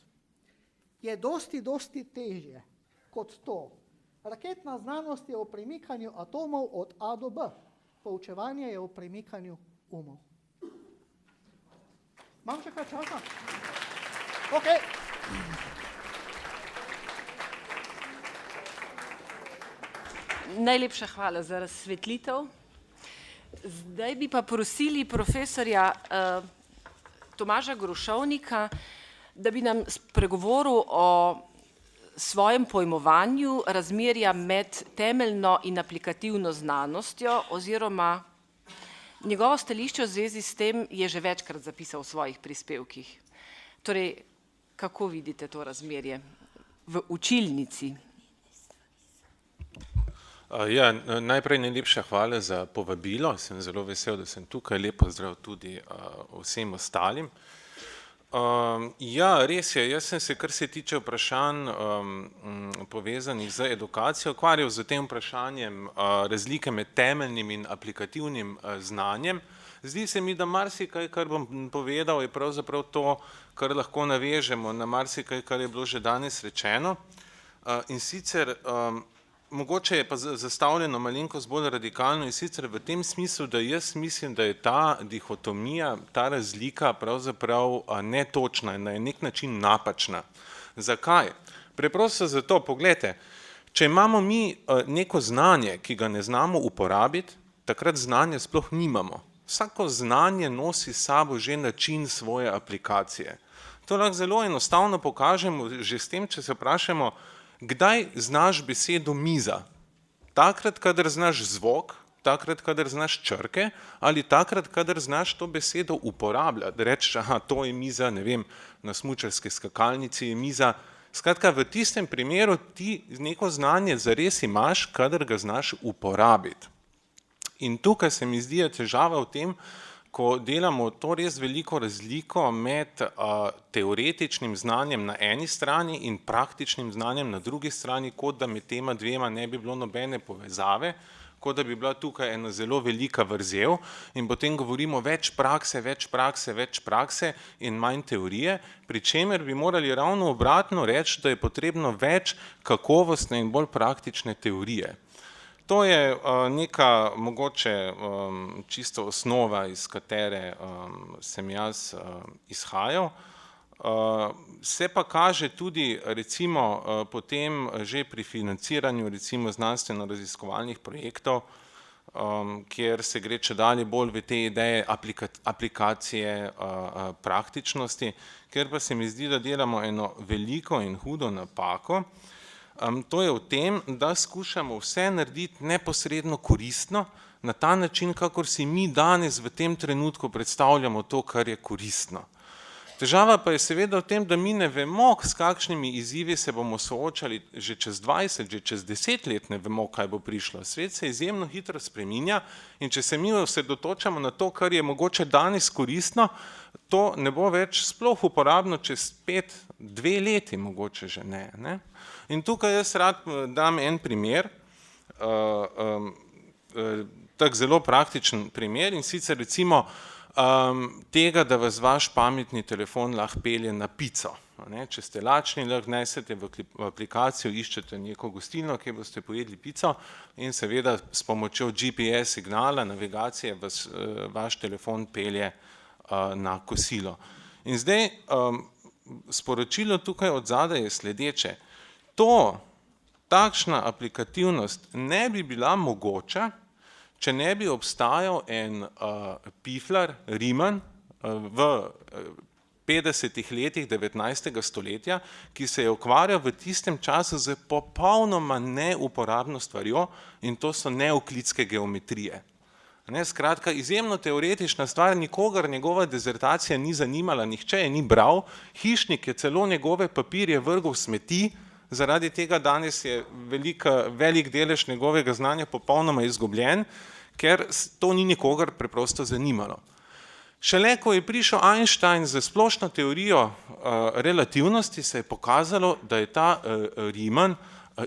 Je dosti težje kot to. Raketna znanost je o premikanju atomov od A do B. Poučevanje je o premikanju umov. Imam še kaj časa? Ok. Najlepša hvala za razsvetlitev. Zdaj bi pa prosili profesorja Tomaža Grošovnika, da bi nam spregovoril o svojem pojmovanju razmerja med temeljno in aplikativno znanostjo oziroma njegovo stališče v zvezi s tem je že večkrat zapisal v svojih prispevkih. Torej, kako vidite to razmerje v učilnici? Ja, najprej najlepša hvala za povabilo. Sem zelo vesel, da sem tukaj. Lep pozdrav tudi vsem ostalim. Ja, res je. Jaz sem se, kar se tiče vprašanj povezanih z edukacijo, ukvarjal z tem vprašanjem razlike med temeljnim in aplikativnim znanjem. Zdi se mi, da marsikaj, kar bom povedal, je pravzaprav to, kar lahko navežemo na marsikaj, kar je bilo že danes rečeno. In sicer mogoče je pa zastavljeno malenkost bolj radikalno in sicer v tem smislu, da jaz mislim, da je ta dihotomija, ta razlika pravzaprav netočna in na nek način napačna. Zakaj? Preprosto zato, poglejte, če imamo mi neko znanje, ki ga ne znamo uporabiti, takrat znanje sploh nimamo. Vsako znanje nosi s sabo že način svoje aplikacije. To lahko zelo enostavno pokažemo že s tem, če se vprašamo, kdaj znaš besedo miza? Takrat, kadar znaš zvok, takrat, kadar znaš črke, ali takrat, kadar znaš to besedo uporabljati. Reči, aha, to je miza, ne vem, na smučarski skakalnici je miza. Skratka, v tistem primeru ti neko znanje zares imaš, kadar ga znaš uporabiti. In tukaj se mi zdi težava v tem, ko delamo to res veliko razliko med teoretičnim znanjem na eni strani in praktičnim znanjem na drugi strani, kot da med tema dvema ne bi bilo nobene povezave, kot da bi bila tukaj ena zelo velika vrzel in potem govorimo več prakse in manj teorije, pri čemer bi morali ravno obratno reči, da je potrebno več kakovostne in bolj praktične teorije. To je neka mogoče čisto osnova, iz katere sem jaz izhajal. Se pa kaže tudi recimo potem že pri financiranju recimo znanstveno-raziskovalnih projektov, kjer se gre čedalje bolj v te ideje aplikacije praktičnosti, ker pa se mi zdi, da delamo eno veliko in hudo napako. To je v tem, da skušamo vse narediti neposredno koristno, na ta način, kakor si mi danes v tem trenutku predstavljamo to, kar je koristno. Težava pa je seveda v tem, da mi ne vemo, s kakšnimi izzivi se bomo soočali že čez 20, že čez 10 let, ne vemo, kaj bo prišlo. Svet se izjemno hitro spreminja in če se mi osredotočamo na to, kar je mogoče danes koristno, to ne bo več sploh uporabno čez 5-2 leti, mogoče že ne. In tukaj jaz rad dam en primer, tak zelo praktičen primer, in sicer recimo tega, da vas vaš pametni telefon lahko pelje na pico. Če ste lačni, lahko nesete v aplikacijo, iščete neko gostilno, kjer boste pojedli pico in seveda s pomočjo GPS signala, navigacije vaš telefon pelje na kosilo. In zdaj sporočilo tukaj od zadaj je sledeče. Takšna aplikativnost ne bi bila mogoča, če ne bi obstajal en piflar, Riemann, v 50 letih 19. stoletja, ki se je ukvarjal v tistem času z popolnoma neuporabno stvarjo, in to so neeuklidske geometrije. Skratka, izjemno teoretična stvar, nikogar njegova dizertacija ni zanimala, nihče je ni bral, hišnik je celo njegove papirje vrgel v smeti, zaradi tega danes je velik delež njegovega znanja popolnoma izgubljen, ker to ni nikogar preprosto zanimalo. Šele ko je prišel Einstein z splošno teorijo relativnosti, se je pokazalo, da je ta Riemann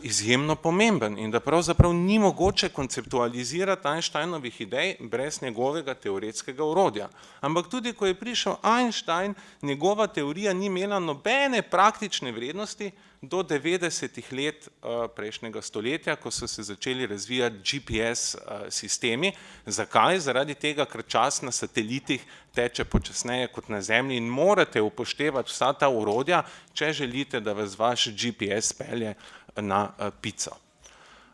izjemno pomemben in da pravzaprav ni mogoče konceptualizirati Einsteinovih idej brez njegovega teoretskega orodja. Ampak tudi, ko je prišel Einstein, njegova teorija ni imela nobene praktične vrednosti do 90. let prejšnjega stoletja, ko so se začeli razvijati GPS sistemi. Zakaj? Zaradi tega, ker čas na satelitih teče počasneje kot na Zemlji in morate upoštevati vsa ta orodja, če želite, da vas vaš GPS pelje na pico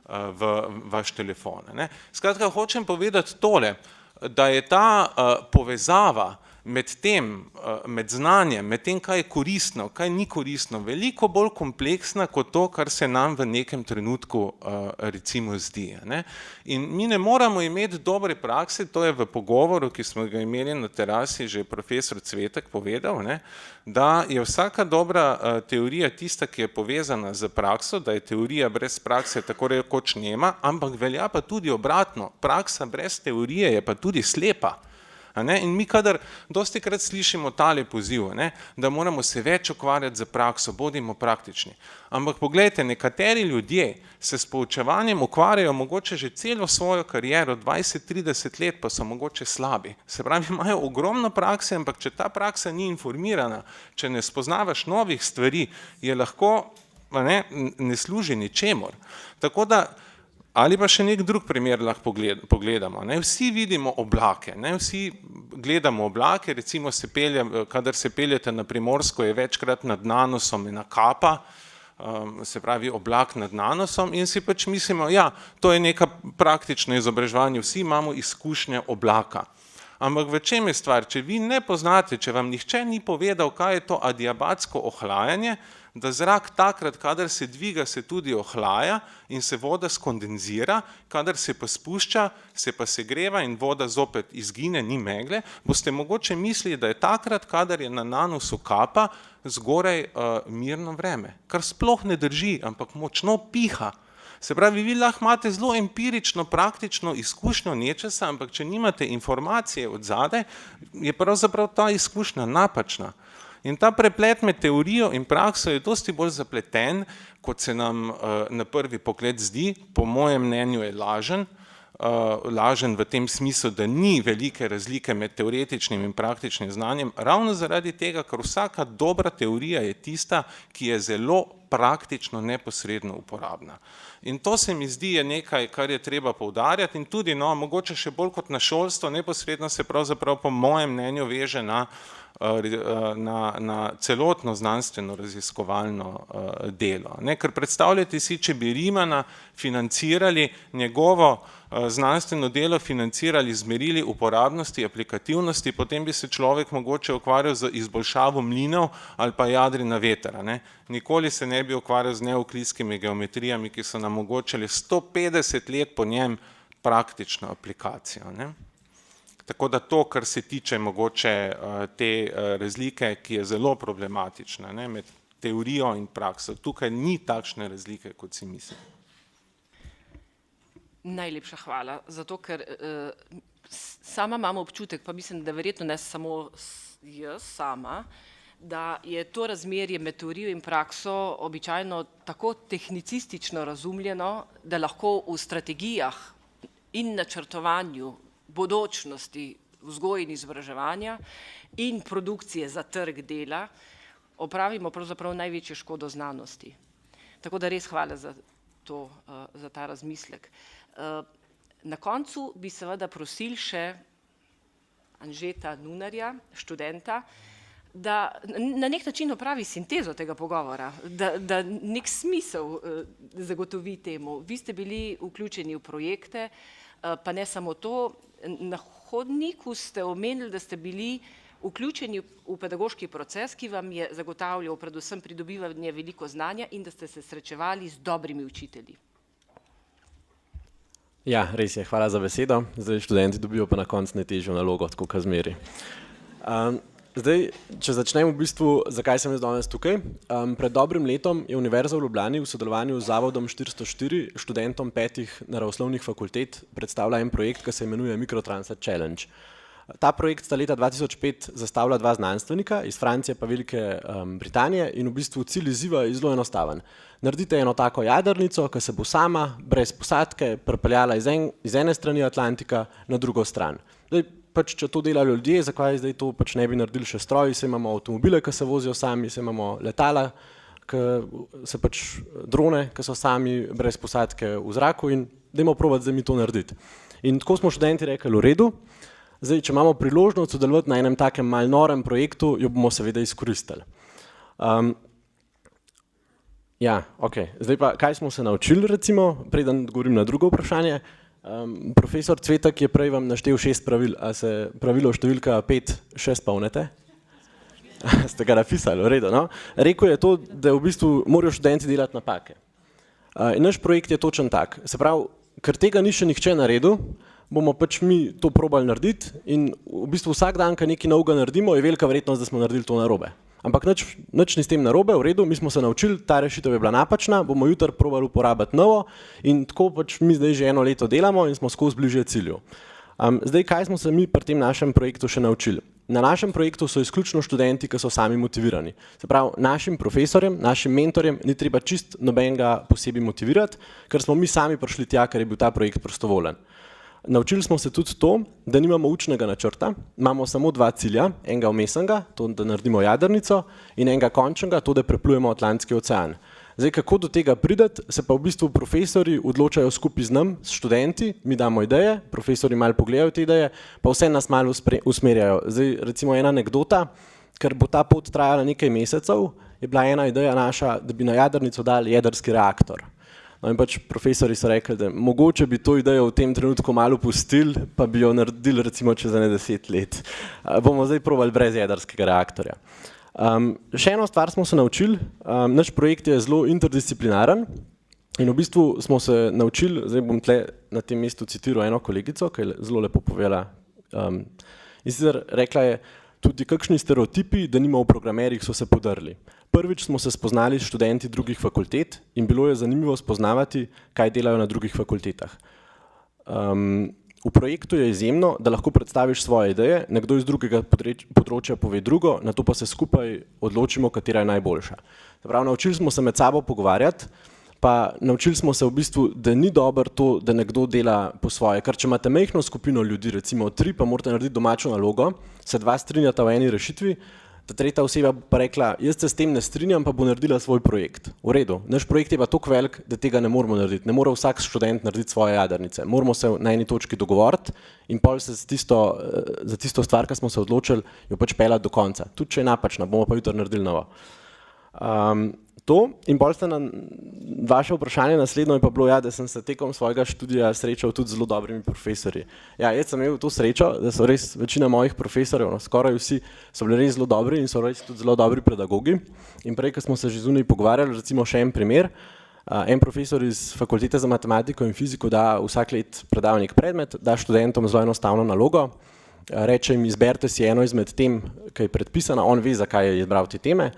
v vaš telefon. Skratka, hočem povedati tole, da je ta povezava med znanjem, med tem, kaj je koristno, kaj ni koristno, veliko bolj kompleksna kot to, kar se nam v nekem trenutku recimo zdi. In mi ne moramo imeti dobre prakse, to je v pogovoru, ki smo ga imeli na terasi, že profesor Cvetek povedal, da je vsaka dobra teorija tista, ki je povezana z prakso, da je teorija brez prakse tako rekoč nema, ampak velja pa tudi obratno, praksa brez teorije je pa tudi slepa. In mi kadar dostikrat slišimo tale poziv, da moramo se več ukvarjati z prakso, bodimo praktični. Ampak poglejte, nekateri ljudje se s poučevanjem ukvarjajo mogoče že celo svojo kariero, 20-30 let, pa so mogoče slabi. Se pravi, imajo ogromno prakse, ampak če ta praksa ni informirana, če ne spoznavaš novih stvari, je lahko, ne služi ničemur. Tako da, ali pa še nek drug primer lahko pogledamo. Vsi vidimo oblake, vsi gledamo oblake, recimo kadar se peljete na Primorsko, je večkrat nad nanosom ena kapa, se pravi oblak nad nanosom, in si pač mislimo, ja, to je neka praktično izobraževanje, vsi imamo izkušnje oblaka. Ampak v čem je stvar? Če vi ne poznate, če vam nihče ni povedal, kaj je to adiabatsko ohlajanje, da zrak takrat, kadar se dviga, se tudi ohlaja in se voda skondenzira, kadar se pa spušča, se pa segreva in voda zopet izgine, ni megle, boste mogoče mislili, da je takrat, kadar je na nanosu kapa, zgoraj mirno vreme. Kar sploh ne drži, ampak močno piha. Se pravi, vi lahko imate zelo empirično, praktično izkušnjo nečesa, ampak če nimate informacije od zadaj, je pravzaprav ta izkušnja napačna. In ta preplet med teorijo in prakso je dosti bolj zapleten, kot se nam na prvi pogled zdi, po mojem mnenju je lažen. Lažen v tem smislu, da ni velike razlike med teoretičnim in praktičnim znanjem, ravno zaradi tega, ker vsaka dobra teorija je tista, ki je zelo praktično neposredno uporabna. In to se mi zdi je nekaj, kar je treba poudarjati in tudi, mogoče še bolj kot na šolstvo, neposredno se pravzaprav po mojem mnenju veže na celotno znanstveno raziskovalno delo. Ker predstavljate si, če bi Riemanna financirali, njegovo znanstveno delo financirali z merili uporabnosti, aplikativnosti, potem bi se človek mogoče ukvarjal z izboljšavo mlinov ali pa jadri na veter. Nikoli se ne bi ukvarjal z neeuklidskimi geometrijami, ki so nam omogočili 150 let po njem praktično aplikacijo. Tako da to, kar se tiče mogoče te razlike, ki je zelo problematična, ne, med teorijo in prakso, tukaj ni takšne razlike, kot si mislim. Najlepša hvala, zato ker sama imam občutek, pa mislim, da verjetno ne samo jaz sama, da je to razmerje med teorijo in prakso običajno tako tehnicistično razumljeno, da lahko v strategijah in načrtovanju bodočnosti vzgoje in izobraževanja in produkcije za trg dela opravimo pravzaprav največjo škodo znanosti. Tako da res hvala za ta razmislek. Na koncu bi seveda prosil še Anžeta Nunarja, študenta, da na nek način opravi sintezo tega pogovora, da nek smisel zagotovi temu. Vi ste bili vključeni v projekte, pa ne samo to, na hodniku ste omenili, da ste bili vključeni v pedagoški proces, ki vam je zagotavljal predvsem pridobivanje veliko znanja in da ste se srečevali z dobrimi učitelji. Ja, res je, hvala za besedo. Zdaj študenti dobijo pa na koncu najtežjo nalogo, tako kot zmeri. Zdaj, če začnem v bistvu, zakaj sem jaz danes tukaj. Pred dobrim letom je Univerza v Ljubljani v sodelovanju z Zavodom 404 študentom 5 naravoslovnih fakultet predstavlja en projekt, ki se imenuje Microtransfer Challenge. Ta projekt sta leta 2005 zastavila dva znanstvenika iz Francije pa Velike Britanije in v bistvu cilj izziva je zelo enostaven. Naredite eno tako jadrnico, ki se bo sama, brez posadke, pripeljala iz ene strani Atlantika na drugo stran. Zdaj, pač, če to delajo ljudje, zakaj zdaj to pač ne bi naredili še stroji, saj imamo avtomobile, ki se vozijo sami, saj imamo letala, drone, ki so sami, brez posadke v zraku in dajmo probati zdaj mi to narediti. In tako smo študenti rekli, v redu. Zdaj, če imamo priložnost sodelovati na enem takem mal norem projektu, jo bomo seveda izkoristili. Ja, ok. Zdaj pa, kaj smo se naučili, recimo, preden odgovorim na drugo vprašanje. Profesor Cvetak je prej vam naštel 6 pravil, a se pravilo številka 5 še spomnite? Ste ga napisali, v redu, no? Rekel je to, da v bistvu morajo študenti delati napake. In naš projekt je točen tak. Se pravi, ker tega ni še nihče naredil, bomo pač mi to probali narediti in v bistvu vsak dan, ko nekaj novega naredimo, je velika verjetnost, da smo naredili to narobe. Ampak nič ni s tem narobe, v redu, mi smo se naučili, ta rešitev je bila napačna, bomo jutri probali uporabiti novo in tako pač mi zdaj že 1 leto delamo in smo skozi bližje cilju. Zdaj, kaj smo se mi pri tem našem projektu še naučili? Na našem projektu so izključno študenti, ki so sami motivirani. Se pravi, našim profesorjem, našim mentorjem ni treba čist nobenega posebej motivirati, ker smo mi sami prišli tja, ker je bil ta projekt prostovoljen. Naučili smo se tudi to, da nimamo učnega načrta, imamo samo 2 cilja, enega vmesnega, to da naredimo jadrnico, in enega končnega, to da preplujemo Atlantski ocean. Zdaj, kako do tega prideti, se pa v bistvu profesorji odločajo skupaj z nam, s študenti, mi damo ideje, profesorji malo pogledajo te ideje, pa vse nas malo usmerjajo. Zdaj, recimo ena anekdota, ker bo ta pot trajala nekaj mesecev, je bila ena ideja naša, da bi na jadrnico dali jedrski reaktor. No in pač profesori so rekli, da mogoče bi to idejo v tem trenutku malo pustili, pa bi jo naredili recimo čez 10 let. Bomo zdaj probali brez jedrskega reaktorja. Še eno stvar smo se naučili, naš projekt je zelo interdisciplinaren in v bistvu smo se naučili, zdaj bom tle na tem mestu citiral eno kolegico, ki je zelo lepo povedala, in sicer rekla je, tudi kakšni stereotipi, da nima v programerjih, so se podrli. Prvič smo se spoznali s študenti drugih fakultet in bilo je zanimivo spoznavati, kaj delajo na drugih fakultetah. V projektu je izjemno, da lahko predstaviš svoje ideje, nekdo iz drugega področja pove drugo, nato pa se skupaj odločimo, katera je najboljša. Se pravi, naučili smo se med sabo pogovarjati, pa naučili smo se v bistvu, da ni dobro to, da nekdo dela po svoje, ker če imate majhno skupino ljudi, recimo 3, pa morate narediti domačo nalogo, se 2 strinjata v eni rešitvi, ta tretja oseba pa rekla, jaz se s tem ne strinjam, pa bo naredila svoj projekt. V redu, naš projekt je pa toliko velik, da tega ne moramo narediti, ne more vsak študent narediti svoje jadrnice, moramo se na eni točki dogovoriti in pol se za tisto stvar, ki smo se odločili, jo pač peljati do konca, tudi če je napačna, bomo pa jutri naredili novo. To in bolj ste na vaše vprašanje naslednjo je pa bilo, ja, da sem se tekom svojega študija srečal tudi z zelo dobrimi profesorji. Ja, jaz sem imel to srečo, da so res večina mojih profesorjev, skoraj vsi, so bili res zelo dobri in so res tudi zelo dobri pedagogi. In prej, ko smo se že zunaj pogovarjali, recimo še en primer, en profesor iz Fakultete za matematiko in fiziko da vsak let predava nek predmet, da študentom zelo enostavno nalogo, reče jim, izberite si eno izmed tem, ki je predpisana, on ve, zakaj je izbral te teme,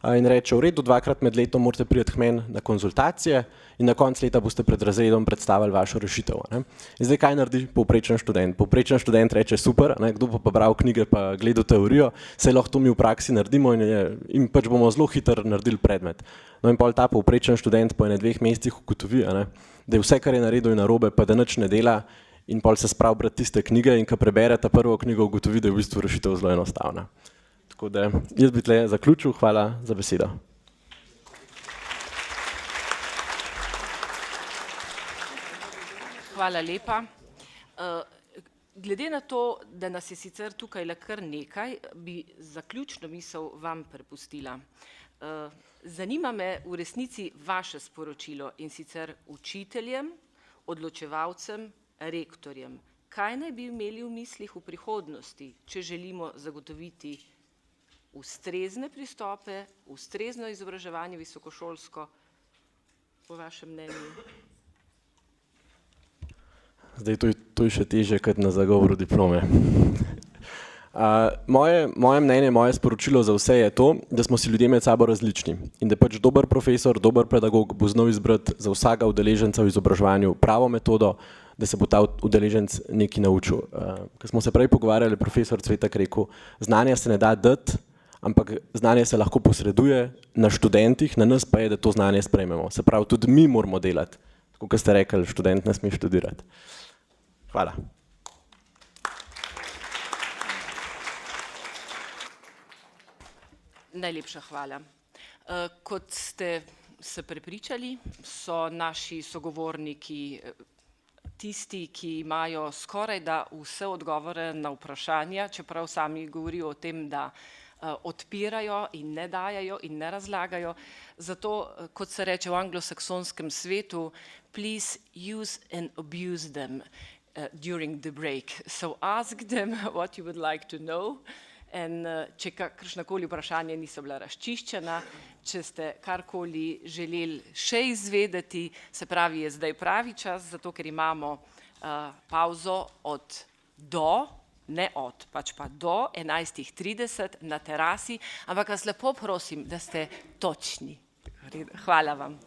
in reče, v redu, 2-krat med letom morate priti k meni na konzultacije in na koncu leta boste pred razredom predstavili vašo rešitev. Ne. In zdaj, kaj naredi povprečen študent? Povprečen študent reče, super, ne, kdo pa bral knjige pa gledal teorijo, saj lahko to mi v praksi naredimo in pač bomo zelo hitro naredili predmet. No in pol ta povprečen študent po 1-2 mesecih ugotovi, da je vse, kar je naredil, narobe, pa da nič ne dela, in pol se spravi brati tiste knjige in ko prebere ta prvo knjigo, ugotovi, da je v bistvu rešitev zelo enostavna. Tako da jaz bi tle zaključil, hvala za besedo. Hvala lepa. Glede na to, da nas je sicer tukaj le kar nekaj, bi zaključno misel vam prepustila. Zanima me v resnici vaše sporočilo in sicer učiteljem, odločevalcem, rektorjem. Kaj naj bi imeli v mislih v prihodnosti, če želimo zagotoviti ustrezne pristope, ustrezno izobraževanje visokošolsko, po vašem mnenju? Zdaj, to je še težje kot na zagovoru diplome. Moje mnenje, moje sporočilo za vse je to, da smo si ljudje med sabo različni in da pač dober profesor, dober pedagog bo znal izbrati za vsakega udeleženca v izobraževanju pravo metodo, da se bo ta udeleženc nekaj naučil. Ko smo se prej pogovarjali, profesor Cvetak rekel, znanje se ne da dati, ampak znanje se lahko posreduje na študentih, na nas pa je, da to znanje sprejmemo. Se pravi, tudi mi moramo delati. Tako kot ste rekli, študent ne sme študirati. Hvala. Najlepša hvala. Kot ste se prepričali, so naši sogovorniki tisti, ki imajo skorajda vse odgovore na vprašanja, čeprav sami govorijo o tem, da odpirajo in ne dajajo in ne razlagajo. Zato, kot se reče v anglosaksonskem svetu, please use and abuse them during the break. So ask them what you would like to know. In če kakršnakoli vprašanja niso bila razčiščena, če ste karkoli želeli še izvedeti, se pravi, je zdaj pravi čas, zato ker imamo pauzo od do, ne od, pač pa do 11:30 na terasi, ampak vas lepo prosim, da ste točni. Hvala vam.